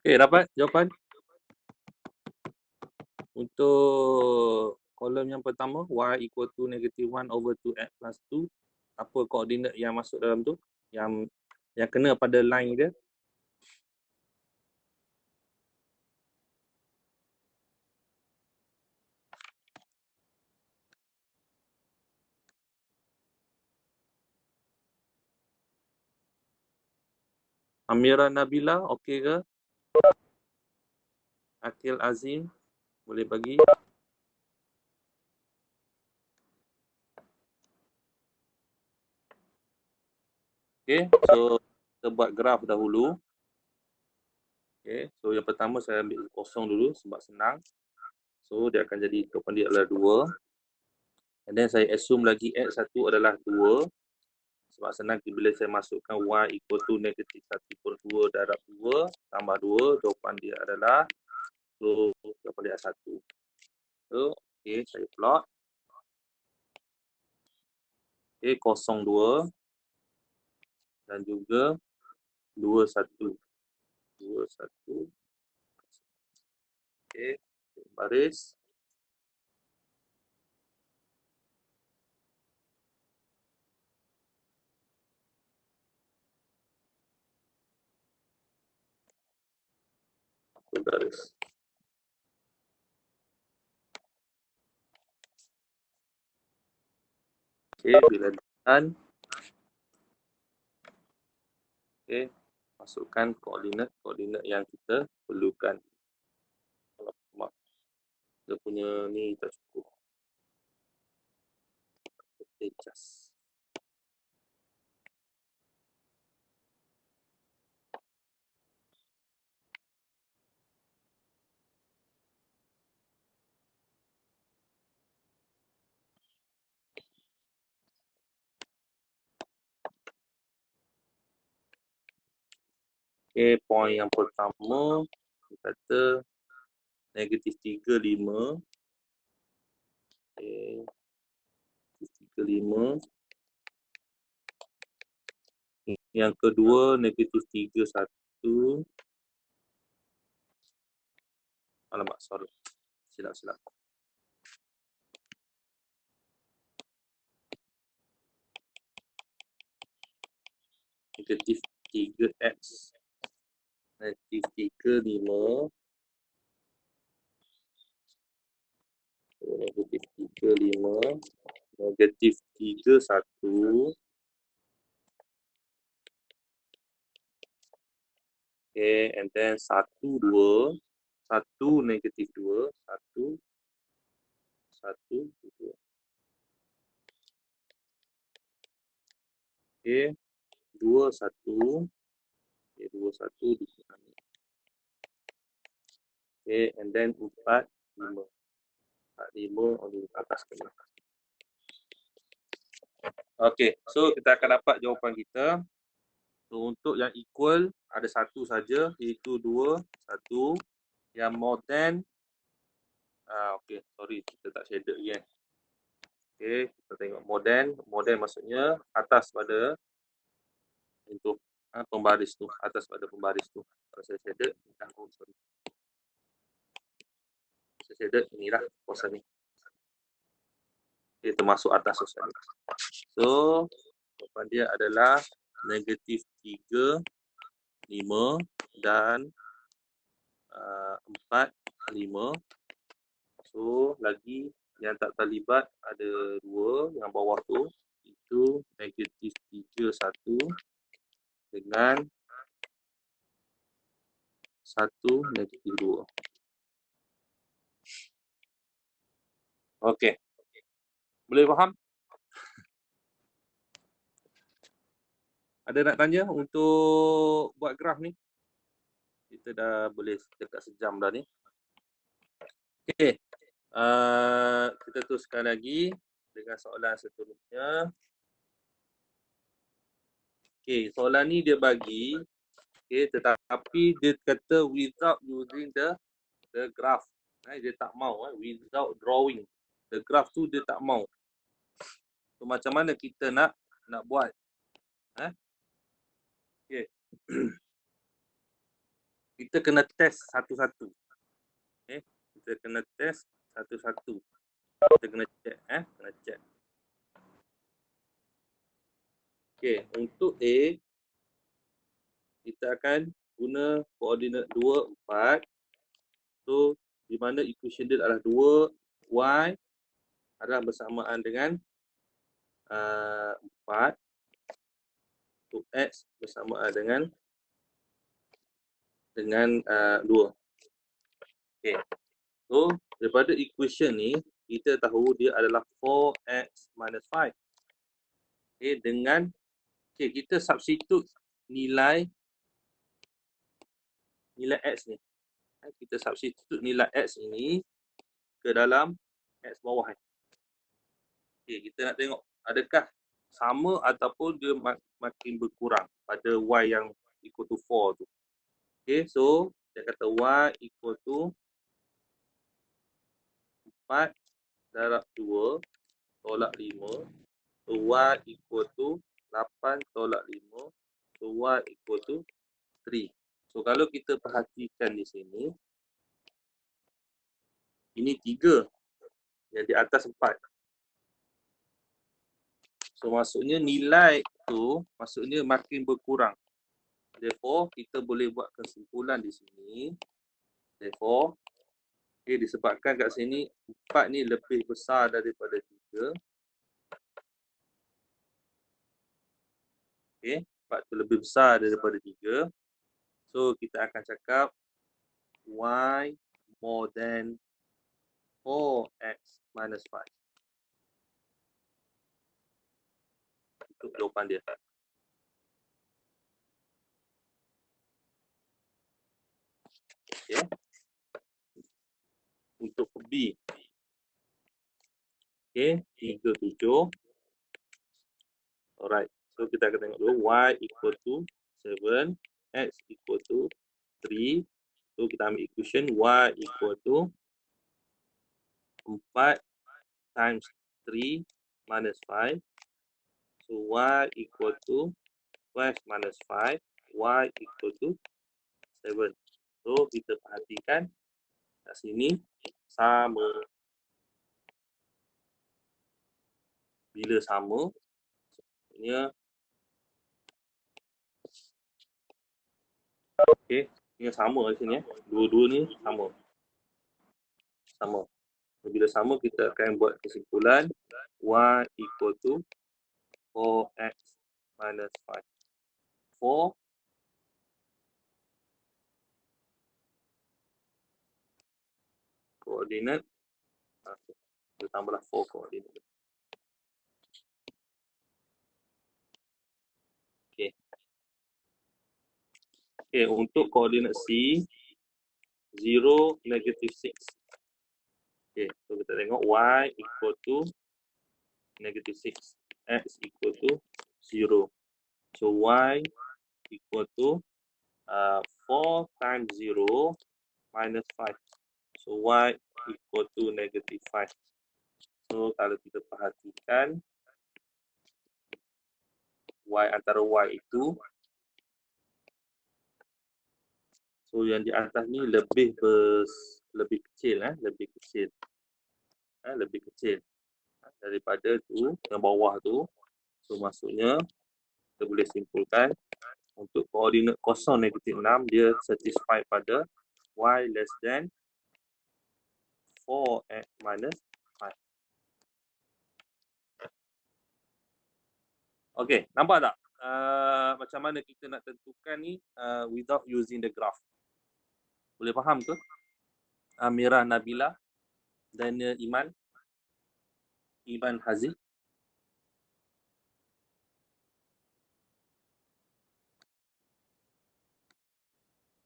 Okay, dapat jawapan? Untuk kolom yang pertama, y equal to -1/2x plus 2. Apa koordinat yang masuk dalam tu? Yang kena pada line dia? Amira Nabila, okey ke? Akil Azim, boleh bagi? Okay, so kita buat graf dahulu. Okay, so yang pertama saya ambil kosong dulu sebab senang. So dia akan jadi jawapan dia adalah 2. And then saya assume lagi x1 adalah 2. Sebab senang bila saya masukkan y equal to -1/2 darab 2 tambah 2, jawapan dia adalah, so jawapan dia 1. So, okay, saya plot. Okey, 02 dan juga 21. 21. Okey, baris. Baris. Okey, bila done. Okey, masukkan koordinat yang kita perlukan. Alamak, dia punya ni tak cukup. Kita adjust. Okey, poin yang pertama kita kata -35. Okey, -35. Yang kedua -31. Alamak, sorry. Silap. -3x. -35. -35. -31. Okay, and then 1, 2. 1 -2. 1, 1, 2. Okay, 2, 1. Okay, 2, 1 dikurangi. Okay, and then 4, 5. 4, 5 di atas kena. Okay, so kita akan dapat jawapan kita. So, untuk yang equal ada satu saja, iaitu 2, 1. Yang more than, okay, sorry, kita tak shaded lagi kan. Okay, kita tengok more than maksudnya atas pada untuk pembaris tu, atas pada pembaris tu. Kalau saya shaded, sorry. Saya shaded inilah kuasa ni. Dia termasuk atas kuasa ni. So, jawapan dia adalah -3, 5 dan 4, 5. So, lagi yang tak terlibat ada 2 yang bawah tu. Itu -3, 1 dengan 1, -2. Okey. Boleh faham? Ada nak tanya untuk buat graf ni? Kita dah boleh dekat sejam dah ni. Okey. Kita teruskan lagi dengan soalan seterusnya. Okey, soalan ni dia bagi, okey, tetapi dia kata without using the graph. Dia tak mau without drawing. The graph tu dia tak mau. So macam mana kita nak buat? Okey. Kita kena test satu-satu. Okey, kita kena test satu-satu. Kita kena check kena check. Okey, untuk A kita akan guna koordinat 2, 4. So, di mana equation dia adalah 2 y adalah bersamaan dengan 4. So, x bersamaan dengan 2. Okey. So, daripada equation ni kita tahu dia adalah 4x minus 5. Okey, dengan kita substitute nilai x ni. Kita substitute nilai x ini ke dalam x bawah ni. Okey, kita nak tengok adakah sama ataupun dia makin berkurang pada y yang equal to 4 tu. Okey, so dia kata y equal to 4 darab 2 tolak 5. So So y equal to 8 tolak 5. So y equal to 3. So kalau kita perhatikan di sini, ini 3. Yang di atas 4. So maksudnya nilai tu maksudnya makin berkurang. Therefore, kita boleh buat kesimpulan di sini. Therefore, disebabkan kat sini 4 ni lebih besar daripada 3. 4 tu lebih besar daripada 3. So, kita akan cakap y more than 4x minus 5. Itu jawapan dia. Okay. Untuk B. Okay, 37. Alright. So, kita akan tengok dulu. Y equal to 7. X equal to 3. So, kita ambil equation. Y equal to 4 times 3 minus 5. So, y equal to 12 minus 5. Y equal to 7. So, kita perhatikan kat sini sama. Bila sama, maksudnya okey, ini sama kat sini. Dua-dua ni sama. Sama. Bila sama, kita akan buat kesimpulan y equal to 4x minus 5. 4 koordinat. Kita tambahlah 4 koordinat. Okey. Okey, untuk koordinat C, 0, negative 6. Okey, so kita tengok y equal to negative 6. X equal to 0. So y equal to 4 times 0 minus 5. So y equal to negative 5. So kalau kita perhatikan y antara y itu, so yang di atas ni lebih kecil, lebih kecil. Lebih kecil daripada tu yang bawah tu. So maksudnya kita boleh simpulkan untuk koordinat kosong negatif 6 dia satisfied pada y less than 4x minus 5. Okey, nampak tak? Macam mana kita nak tentukan ni without using the graph. Boleh faham ke? Amira Nabila, Daniel Iman, Iman Haziq.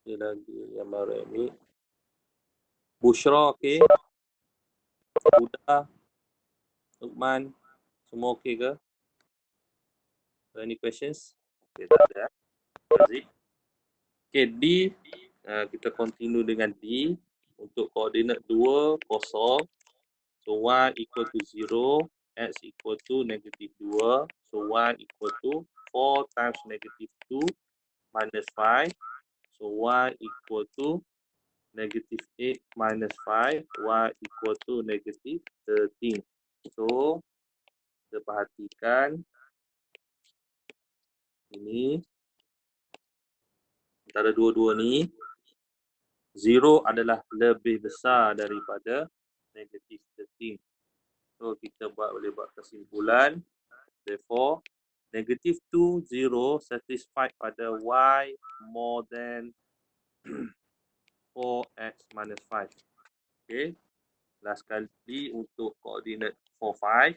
Dia lagi yang baru ni. Bushra, okey. Huda, Lukman, semua okey ke? Any questions? Okey, tak ada. Haziq. Okey, D. Kita continue dengan D. Untuk koordinat 2, 0. So, y equal to 0. X equal to negative 2. So, y equal to 4 times negative 2 minus 5. So, y equal to negative 8 minus 5. Y equal to negative 13. So, kita perhatikan ini antara dua-dua ni 0 adalah lebih besar daripada negative 13. So, kita boleh buat kesimpulan. Therefore, negative 2, 0 satisfied pada y more than 4x minus 5. Okay. Last kali untuk koordinat 4, 5.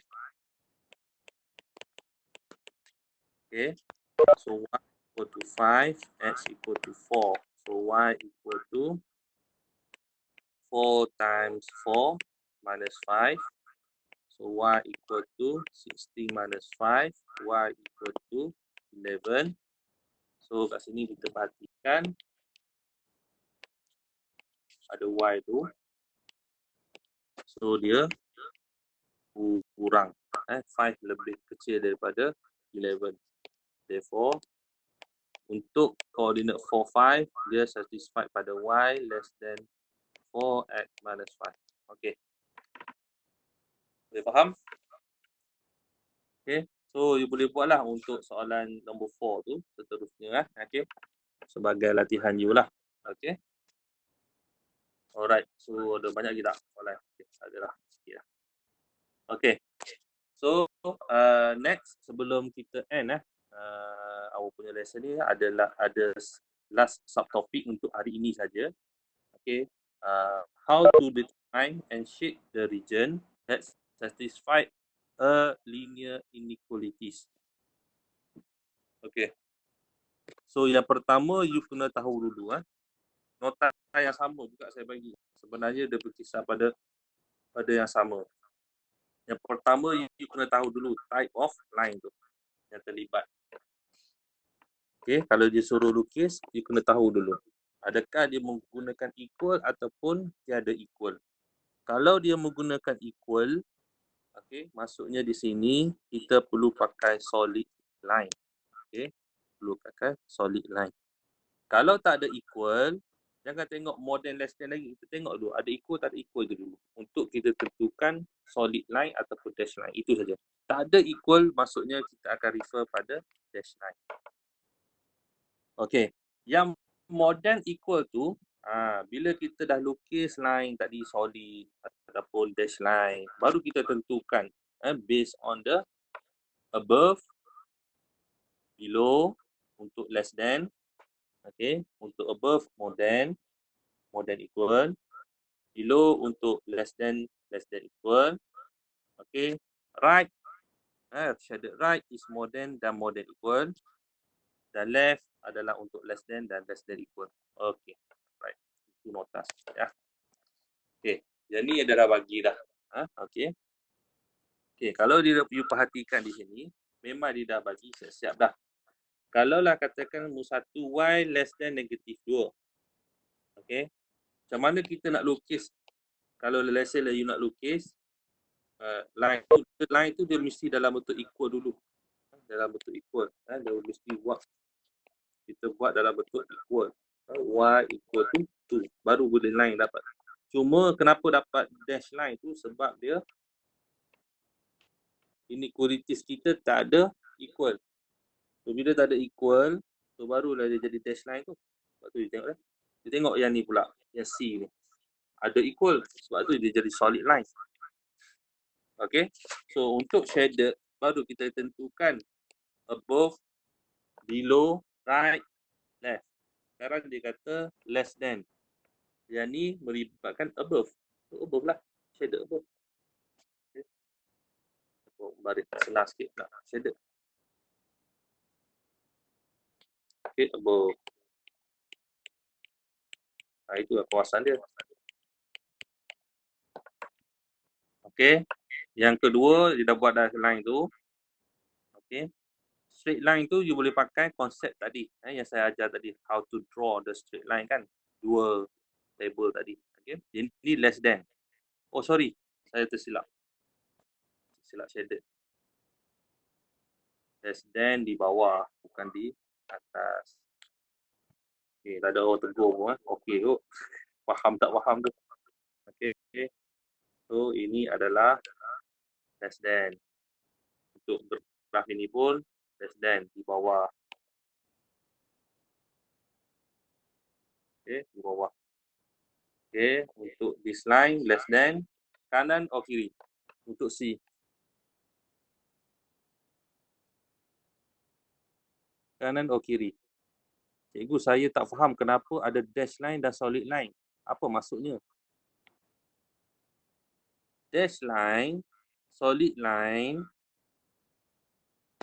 Okay. So, y equal to 5, x equal to 4. So, y equal to 4 times 4 minus 5. So, y equal to 16 minus 5. Y equal to 11. So, kat sini kita perhatikan ada y tu. So, dia kurang. 5 lebih kecil daripada 11. Therefore, untuk koordinat 4, 5, dia satisfied pada y less than 4x minus 5. Okay. Boleh faham? Okay. So, you boleh buatlah untuk soalan nombor 4 tu seterusnya. Okay. Sebagai latihan you lah. Okay. Alright. So, ada banyak lagi tak soalan? Okay. Ada lah. Okay. Okay. So, next sebelum kita end our punya lesson ni adalah ada last subtopic untuk hari ini saja. Okay. How to define and shape the region that satisfied a linear inequalities. Okay. So, yang pertama you kena tahu dulu nota yang sama juga saya bagi. Sebenarnya dia berkisar pada yang sama. Yang pertama you kena tahu dulu type of line tu yang terlibat. Okay, kalau dia suruh lukis, you kena tahu dulu. Adakah dia menggunakan equal ataupun tiada equal. Kalau dia menggunakan equal, okay, maksudnya di sini kita perlu pakai solid line. Okay, perlu pakai solid line. Kalau tak ada equal, jangan tengok more than less than lagi. Kita tengok dulu, ada equal tak ada equal je dulu. Untuk kita tentukan solid line ataupun dash line. Itu saja. Tak ada equal, maksudnya kita akan refer pada dash line. Okay, yang more than equal tu, bila kita dah lukis line tadi solid ataupun dash line, baru kita tentukan based on the above, below untuk less than, okay, untuk above more than equal, below untuk less than equal, okay, right, shaded right is more than dan more than equal, dan left adalah untuk less than dan less than equal. Okay, right. Itu notas ya. Okay, yang ni dia dah bagi dah. Okay. Okay, kalau you perhatikan di sini, memang dia dah bagi siap-siap dah. Kalau lah katakan satu y less than negative 2. Okay. Macam mana kita nak lukis? Kalau let's say you nak lukis, line tu dia mesti dalam bentuk equal dulu. Dalam bentuk equal. Dia mesti buat. Kita buat dalam bentuk equal. Y equal to 2. Baru boleh line dapat. Cuma kenapa dapat dash line tu? Sebab dia inequalities kita tak ada equal. So, bila tak ada equal, so barulah dia jadi dash line tu. Sebab tu dia tengok dah. Dia tengok yang ni pula, yang C ni. Ada equal. Sebab tu dia jadi solid line. Okay. So, untuk shaded, baru kita tentukan above, below, right, left. Sekarang dia kata less than. Yang ni melibatkan above. So, above lah. Shaded above. Okay. Baris senang sikit nak shaded. Okay, above. Itu kawasan dia. Okay. Yang kedua, dia dah buat dah line tu. Okay. Straight line tu, you boleh pakai konsep tadi. Yang saya ajar tadi. How to draw the straight line kan. Dua table tadi. Okay. Ini less than. Oh, sorry. Saya tersilap. Silap shaded. Less than di bawah. Bukan di atas. Okay. Tak ada orang tegur pun. Okay tu. Faham tak faham tu. Okay. So, ini adalah less than. Untuk graf ini pun less than di bawah. Okay, di bawah. Okay, untuk this line less than kanan atau kiri? Untuk C. Kanan atau kiri? Cikgu, saya tak faham kenapa ada dash line dan solid line. Apa maksudnya? Dash line, solid line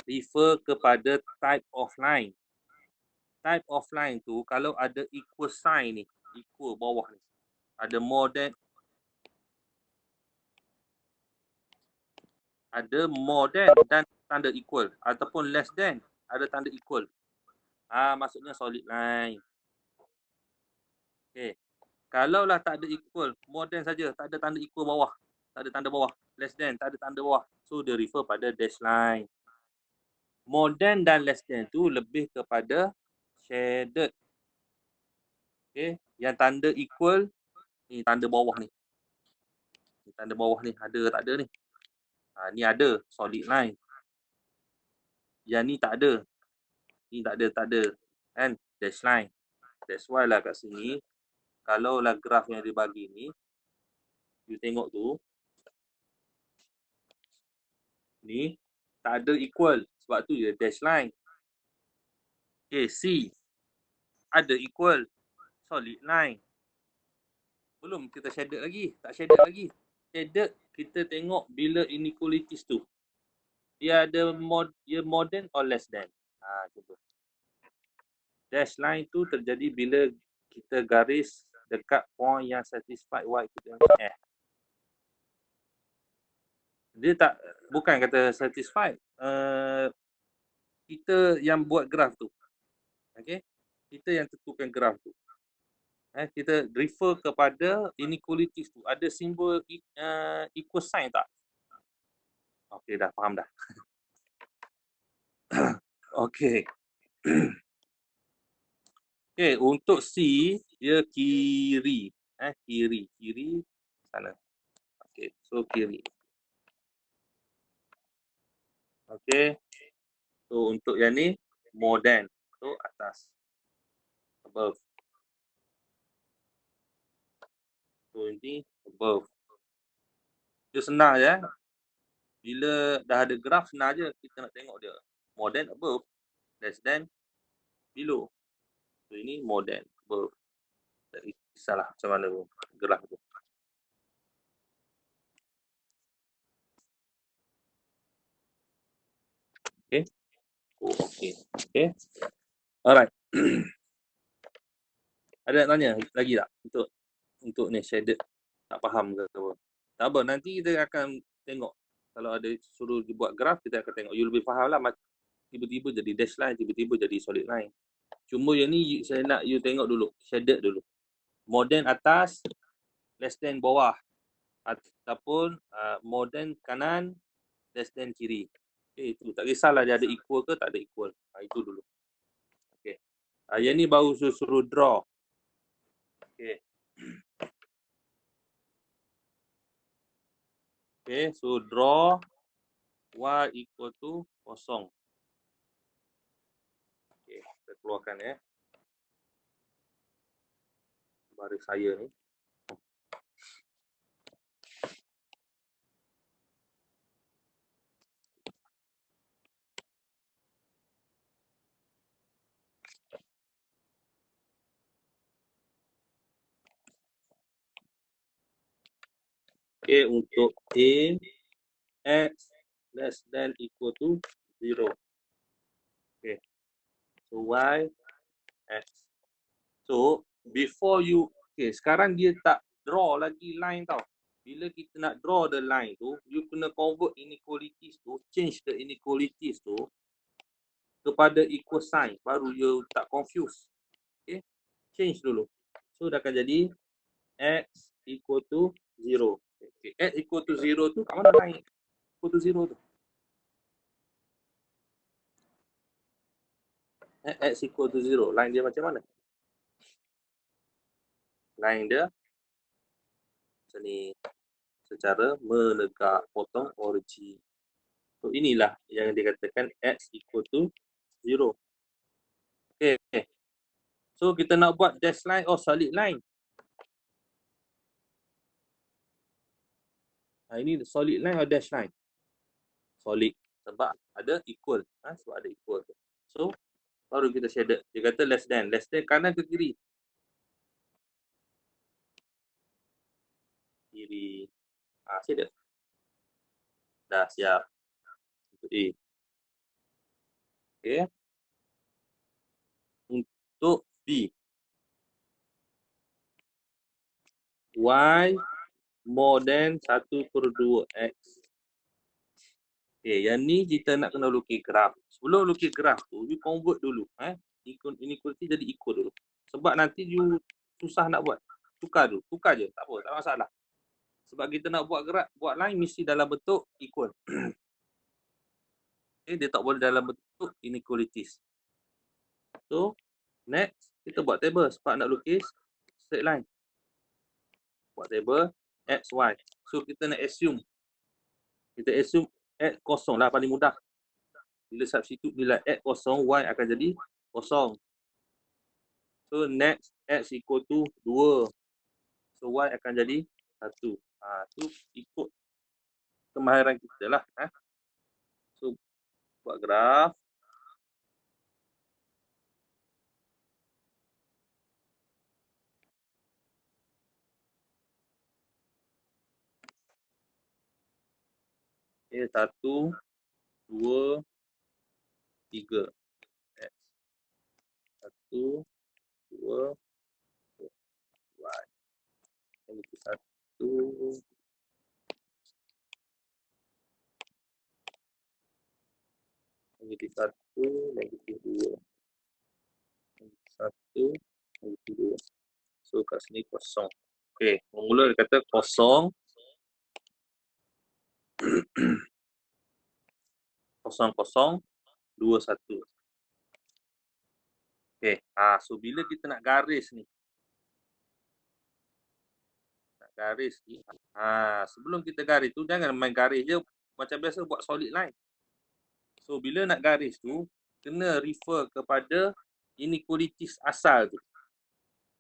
refer kepada type of line. Type of line tu kalau ada equal sign ni, equal bawah ni. Ada more than, dan tanda equal ataupun less than ada tanda equal. Maksudnya solid line. Okay. Kalaulah tak ada equal, more than saja, tak ada tanda equal bawah. tak ada tanda bawah. Less than, tak ada tanda bawah. So, dia refer pada dash line. More than dan less than tu lebih kepada shaded. Okay. Yang tanda equal, ni tanda bawah ni. Ni tanda bawah ni, ada ke tak ada ni? Ni ada, solid line. Yang ni tak ada. Ni tak ada. Kan? Dash line. That's why lah kat sini, kalau lah graf yang dia bagi ni, you tengok tu, ni, tak ada equal. Sebab tu dia dash line. Okay, C. Ada equal. Solid line. Belum kita shaded lagi. Tak shaded lagi. Shaded, kita tengok bila inequalities tu. Dia ada more than or less than. Cuba. Dash line tu terjadi bila kita garis dekat point yang satisfied y kita F. Dia tak, bukan kata satisfied. Kita yang buat graf tu. Okay. Kita yang tentukan graf tu. Kita refer kepada inequalities tu. Ada simbol equal sign tak? Okay, dah faham dah. Okay. Okay, untuk C, dia kiri. Kiri sana. Okay, so kiri. Okay. So, untuk yang ni, more than. So, atas. Above. So, ini above. Dia senang je. Bila dah ada graf, senang je. Kita nak tengok dia. More than, above. Less than, below. So, ini more than, above. Tak kisahlah macam mana pun graf tu. Okay. Okay. Alright. Ada nak tanya lagi tak untuk ni shaded? Tak faham ke apa? Tak apa, nanti kita akan tengok. Kalau ada suruh dibuat graf, kita akan tengok. You lebih faham lah. Tiba-tiba jadi dash line, tiba-tiba jadi solid line. Cuma yang ni saya nak you tengok dulu. Shaded dulu. More than atas, less than bawah. Ataupun more than kanan, less than kiri. Okay, itu. Tak kisahlah dia ada equal ke tak ada equal. Itu dulu. Okay. Yang ni baru suruh draw. Okay. Okay, so draw y equal to kosong. Okay, kita keluarkan baris saya ni. Okay, untuk A, X less than equal to 0. Okay, so Y, X. So, before you, okay, sekarang dia tak draw lagi line tau. Bila kita nak draw the line tu, you kena convert inequalities tu, change the inequalities tu kepada equal sign. Baru you tak confuse. Okay, change dulu. So, dah akan jadi X equal to 0. Okay, X equal to 0 tu, kat mana line equal to 0 tu? X equal to 0. Line dia macam mana? Line dia macam ni. Secara menegak, potong origin. So, inilah yang dikatakan X equal to 0. Okay. So, kita nak buat dash line or solid line. Ini solid line or dash line? Solid. Sebab ada equal. Sebab ada equal. So, baru kita shaded. Dia kata less than. Less than kanan ke kiri? Kiri. Shaded. Dah siap. Untuk A. Okay. Untuk B. Y more than 1/2x. Okay, yang ni kita nak kena lukis graf. Sebelum lukis graf tu, you convert dulu. Inequality jadi equal dulu. Sebab nanti you susah nak buat. Tukar dulu. Tukar je. Tak apa, tak masalah. Sebab kita nak buat line mesti dalam bentuk equal. Okay, dia tak boleh dalam bentuk inequalities. So, next, kita buat table sebab nak lukis straight line. Buat table x, y. So, kita nak assume. Kita assume x kosong lah paling mudah. Bila substitute bila x kosong, y akan jadi kosong. So, next, x equal to 2. So, y akan jadi 1. Tu ikut kemahiran kita lah. So, buat graf. Okay, 1, 2, 3. X. 1, 2, y. Negatif 1. Negatif 1, negatif 2. Negatif 1, negatif 2. So, kat sini kosong. Okay, mula dia kata kosong. Kosong, kosong, 2, 1. Okay, so bila kita nak garis ni. Nak garis ni. Sebelum kita garis tu, jangan main garis je. Macam biasa buat solid line. So, bila nak garis tu, kena refer kepada inequalities asal tu.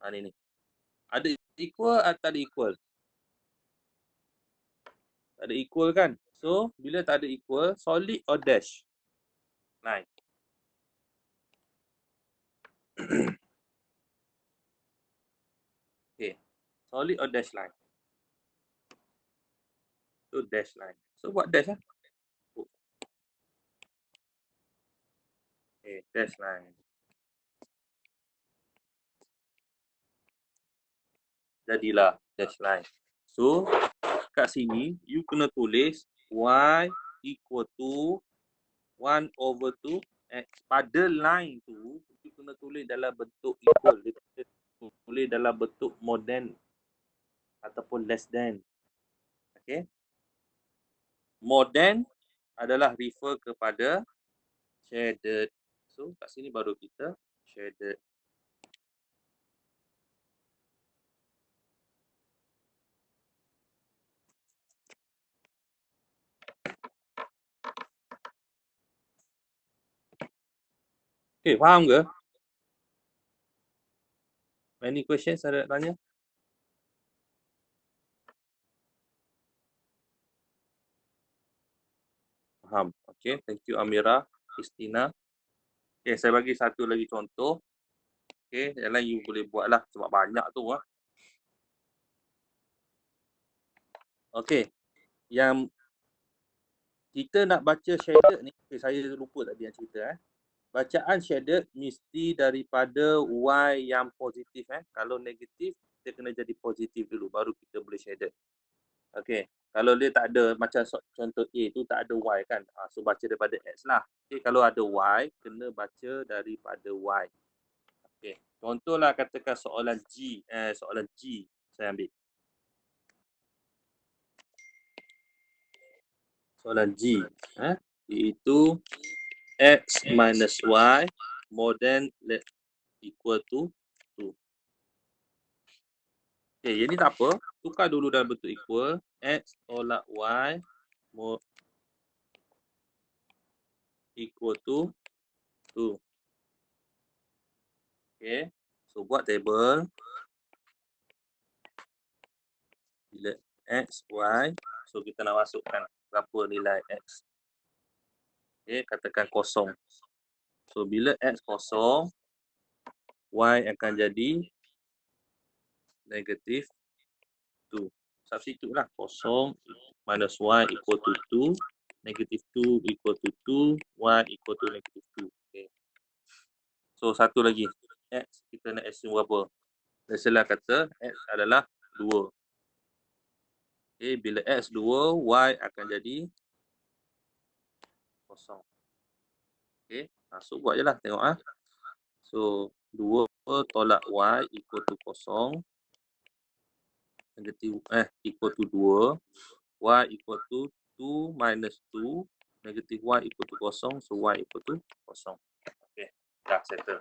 Ni. Ada equal atau tak ada equal? Tak ada equal kan? So, bila tak ada equal, solid or dash? Line. Okay. Solid or dash line? So, dash line. So, buat dash lah. Okay, dash line. Jadilah dash line. So, kat sini, you kena tulis y equal to 1 over 2 x. Pada line tu, you kena tulis dalam bentuk equal. Dia tulis dalam bentuk more than ataupun less than. Okay. More than adalah refer kepada shaded. So, kat sini baru kita shaded. Okay, faham ke? Any questions ada nak tanya? Faham. Okay, thank you Amira, Christina. Okay, saya bagi satu lagi contoh. Okay, yang lain you boleh buat lah sebab banyak tu lah. Okay, yang kita nak baca shaded ni, okay, saya lupa tadi yang cerita. Bacaan shaded mesti daripada y yang positif. Kalau negatif, kita kena jadi positif dulu, baru kita boleh shaded. Okay, kalau dia tak ada, macam contoh A tu tak ada y kan, so baca daripada x lah. Okay, kalau ada y, kena baca daripada y. Okay, contohlah katakan soalan G, saya ambil. Soalan G, iaitu x minus y more than equal to 2. Okay, yang ni tak apa. Tukar dulu dalam bentuk equal. X tolak y more equal to 2. Okay, so buat table. Bila x, y, so kita nak masukkan berapa nilai x. Okay, katakan kosong. So, bila x kosong, y akan jadi negatif 2. Substitute lah. Kosong minus y equal to 2. Negatif 2 equal to 2. Y equal to negatif 2. Okay. So, satu lagi. X kita nak assume berapa? Biasalah kata x adalah 2. Okay, bila x 2, y akan jadi kosong. Okay, so buat je lah, tengok ah. So, 2 tolak y equal to kosong. equal to 2, y equal to 2 minus 2, negative y equal to kosong, so y equal to kosong. Okay, dah settle.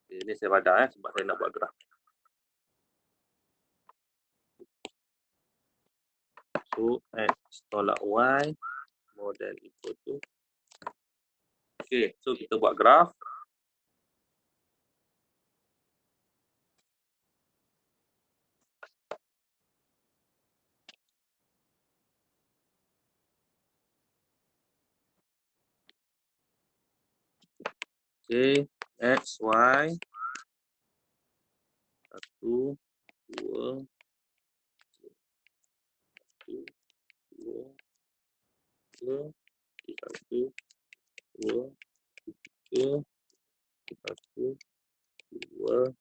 Okay, ini saya padah sebab saya nak buat graf. So x tolak y more than equal to. Okay, so kita buat graf. Okay, x, y, 1, 2, 2, 3, 1, 2, 3, 1, 2,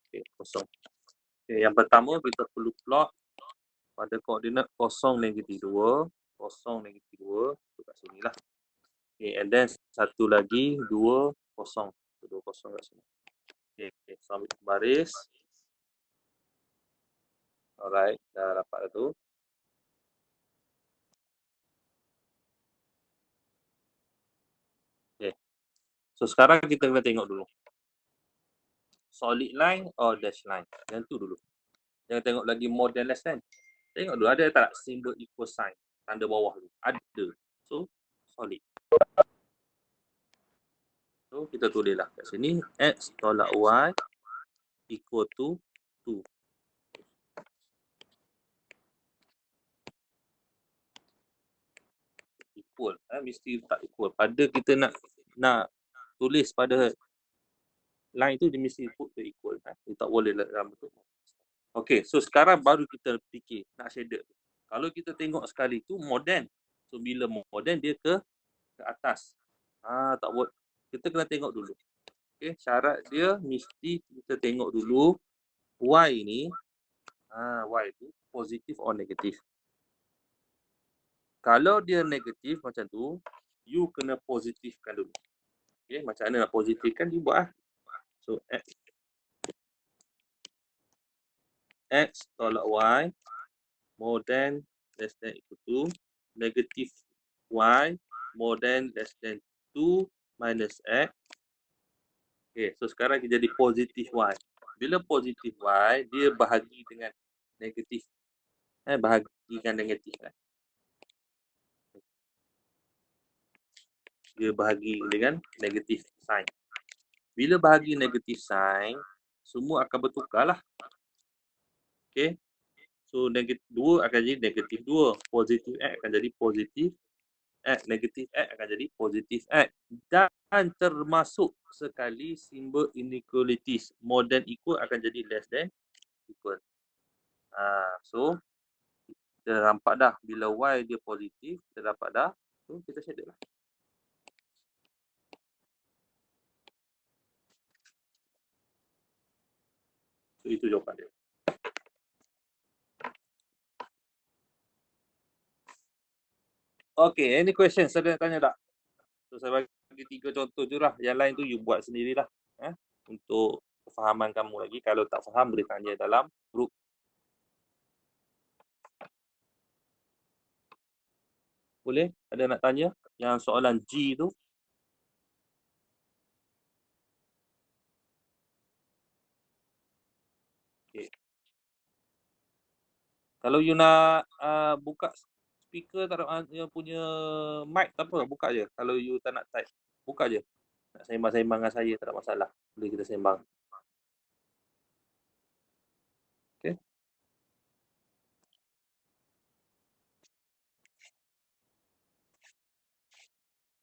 okay, kosong. Okay, yang pertama kita perlu plot pada koordinat 0, negatif 2, 0, negatif 2, tu kat sini lah. Okay, and then satu lagi 2, 0, 2, 0 kat sini. Okay, so ambil baris. Alright, dah dapat dah tu. Okay, so sekarang kita kena tengok dulu. Solid line or dash line? Yang tu dulu. Jangan tengok lagi more than less than. Tengok dulu ada tak simbol equal sign tanda bawah tu. Ada. So solid. So kita tulislah kat sini x tolak y equal to 2. Equal. Mesti tak equal. Pada kita nak tulis pada line tu dia mesti put to equal. Dia tak boleh dalam bentuk. Okay, so sekarang baru kita fikir nak shader. Kalau kita tengok sekali tu modern. So bila modern dia ke atas. Tak boleh. Kita kena tengok dulu. Okay, syarat dia mesti kita tengok dulu y ni y tu positif or negatif. Kalau dia negatif macam tu, you kena positifkan dulu. Okay, macam mana nak positifkan, you buat lah. So x tolak y more than less than equal to negative y more than less than 2 minus x. Okay, so sekarang kita jadi positif y. Bila positif y, dia bahagi dengan negatif. Bahagikan negatif. Dia bahagi dengan negatif sign. Bila bahagi negatif sign, semua akan bertukar lah. Okay. So negatif 2 akan jadi negatif 2. Positif X akan jadi positif X. Negatif X akan jadi positif X. Dan termasuk sekali simbol inequalities. More than equal akan jadi less than equal. So kita nampak dah bila Y dia positif, kita dapat dah. So kita shader lah. So itu jawapan dia. Okay, any questions? Saya nak tanya tak? So saya bagi 3 contoh je lah. Yang lain tu you buat sendirilah. Untuk kefahaman kamu lagi. Kalau tak faham boleh tanya dalam group. Boleh? Ada nak tanya? Yang soalan G tu. Okay. Kalau you nak buka speaker tak ada yang punya mic tak apa, buka je. Kalau you tak nak type, buka je. Nak sembang-sembang dengan saya tak ada masalah. Boleh kita sembang. Okay.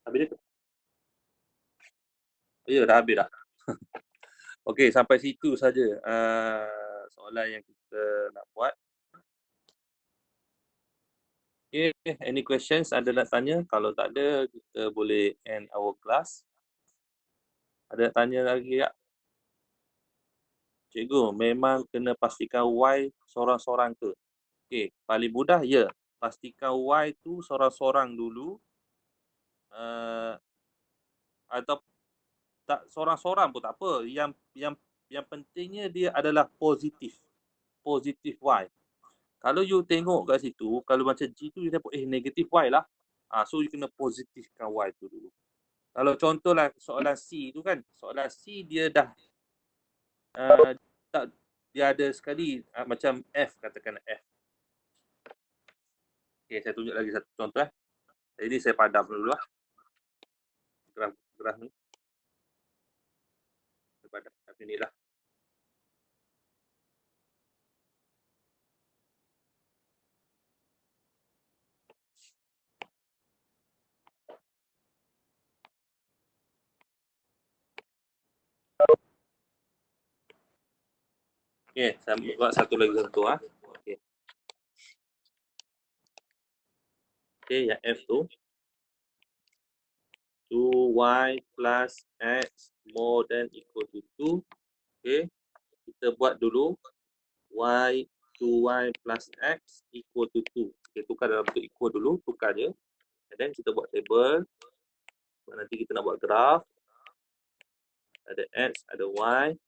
Habis dia? Ya, dah habis dah. Okey, sampai situ saja soalan yang kita nak buat. Okay, any questions ada nak tanya? Kalau tak ada, kita boleh end our class. Ada nak tanya lagi tak? Cikgu, memang kena pastikan Y sorang-sorang ke? Okey, paling mudah ya. Pastikan Y tu sorang-sorang dulu. Atau tak sorang-sorang pun tak apa. Yang pentingnya dia adalah positif. positif Y. Kalau you tengok kat situ, kalau macam G tu you dapat negatif Y lah. So you kena positifkan Y tu dulu. Kalau contohlah soalan C tu kan, soalan C dia dah tak, dia ada sekali macam F, katakan F. Okay, saya tunjuk lagi satu contoh. Jadi saya padam dulu lah. Graf ni. Saya padam. Tapi ni lah. Okay, saya buat satu lagi contoh. Okay. Okay, yang F tu. 2y plus x more than equal to 2. Okay, kita buat dulu. Y 2y plus x equal to 2. Okay, tukar dalam bentuk equal dulu, tukar je. And then kita buat table. Nanti kita nak buat graf. Ada x, ada y.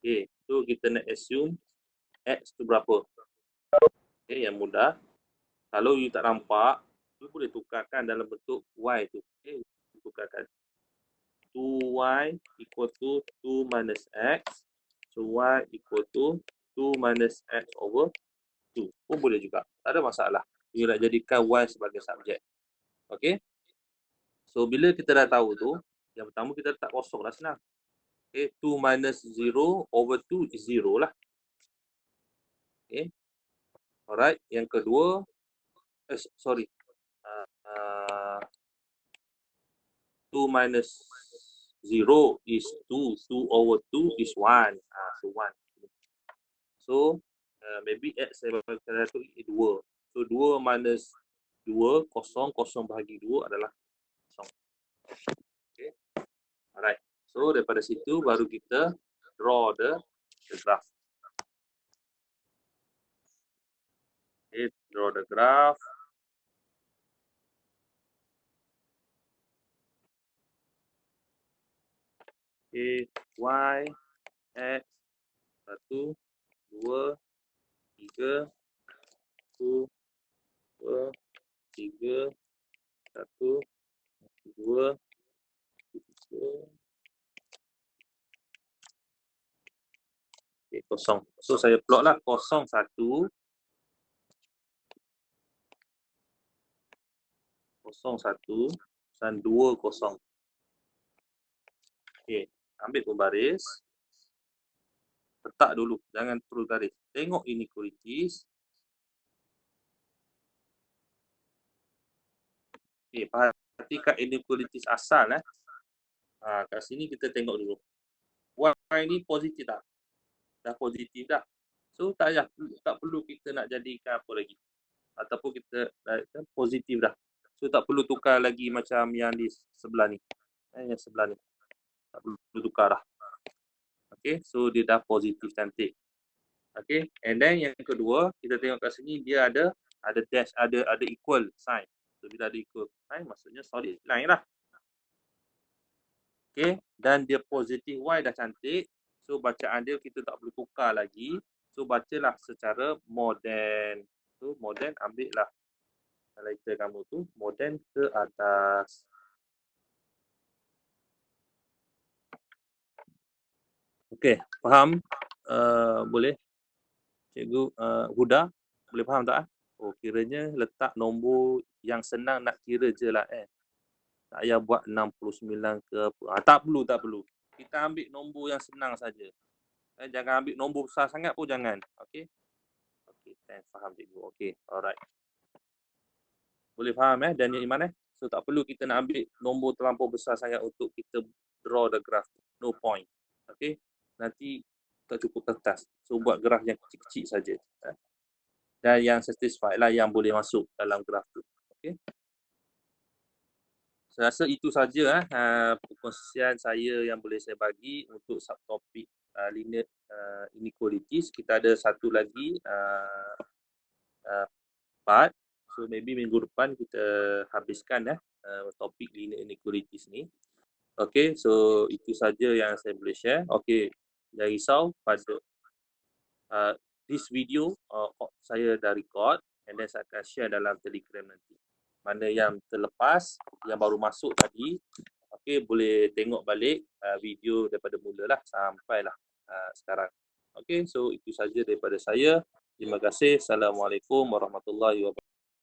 Okay, so kita nak assume x tu berapa. Okay, yang mudah. Kalau you tak nampak, you boleh tukarkan dalam bentuk y tu. Okay, tukarkan. 2y equal to 2 minus x. So y equal to 2 minus x over 2. Pun boleh juga. Tak ada masalah. You nak jadikan y sebagai subjek. Okay. So bila kita dah tahu tu, yang pertama kita letak kosong lah, senang. Okay, 2 minus 0 over 2 is 0 lah. Okay. Alright, yang kedua, sorry. 2 minus 0 is 2. 2 over 2 is 1. So 1. So, maybe x saya bakal tu 2. So, 2 minus 2, kosong. Kosong bahagi 2 adalah kosong. Okay. Alright. So, daripada situ baru kita draw the graph. Okay, draw the graph. Okay, y, x, 1, 2, 3, 1, 2, 3, 1, 2, 3. Okay, kosong. So, saya plot lah 0, 1. 0, 1 dan 2, 0. Okay, ambil pembaris. Letak dulu, jangan terus garis. Tengok inequalities. Okay, perhatikan inequalities asal. Kat sini kita tengok dulu. Y ni positif tak? Dah positif dah. So, tak perlu kita nak jadikan apa lagi. Ataupun kita positif dah. So, tak perlu tukar lagi macam yang di sebelah ni. Yang sebelah ni. Tak perlu tukar dah. Okay, so dia dah positif cantik. Okay, and then yang kedua, kita tengok kat sini dia ada dash, ada equal sign. So, bila ada equal sign, maksudnya solid line lah. Okay, dan dia positif Y dah cantik. So, bacaan dia kita tak perlu tukar lagi. So, bacalah secara more than. So, more than ambil lah highlighter kamu tu, more than ke atas. Okay, faham? Boleh? Cikgu Huda, boleh faham tak? Oh, kiranya letak nombor yang senang nak kira je lah. Tak payah buat 69 ke apa. Tak perlu. Kita ambil nombor yang senang saja. Jangan ambil nombor besar sangat pun jangan. Okay. Okay, faham cikgu. Okay, alright. Boleh faham Dan Iman So, tak perlu kita nak ambil nombor terlampau besar sangat untuk kita draw the graph. No point. Okay. Nanti tak cukup kertas. So, buat graf yang kecil-kecil saja. Dan yang satisfied lah yang boleh masuk dalam graf tu. Okay. Saya rasa itu saja perkongsian saya yang boleh saya bagi untuk subtopik linear inequalities. Kita ada satu lagi part. So maybe minggu depan kita habiskan topik linear inequalities ni. Okay, so itu saja yang saya boleh share. Okay, jangan risau pada this video saya dah record and then saya akan share dalam Telegram nanti. Mana yang terlepas, yang baru masuk tadi, okey, boleh tengok balik video daripada mula lah sampailah sekarang. Okey, so itu saja daripada saya. Terima kasih. Assalamualaikum warahmatullahi wabarakatuh.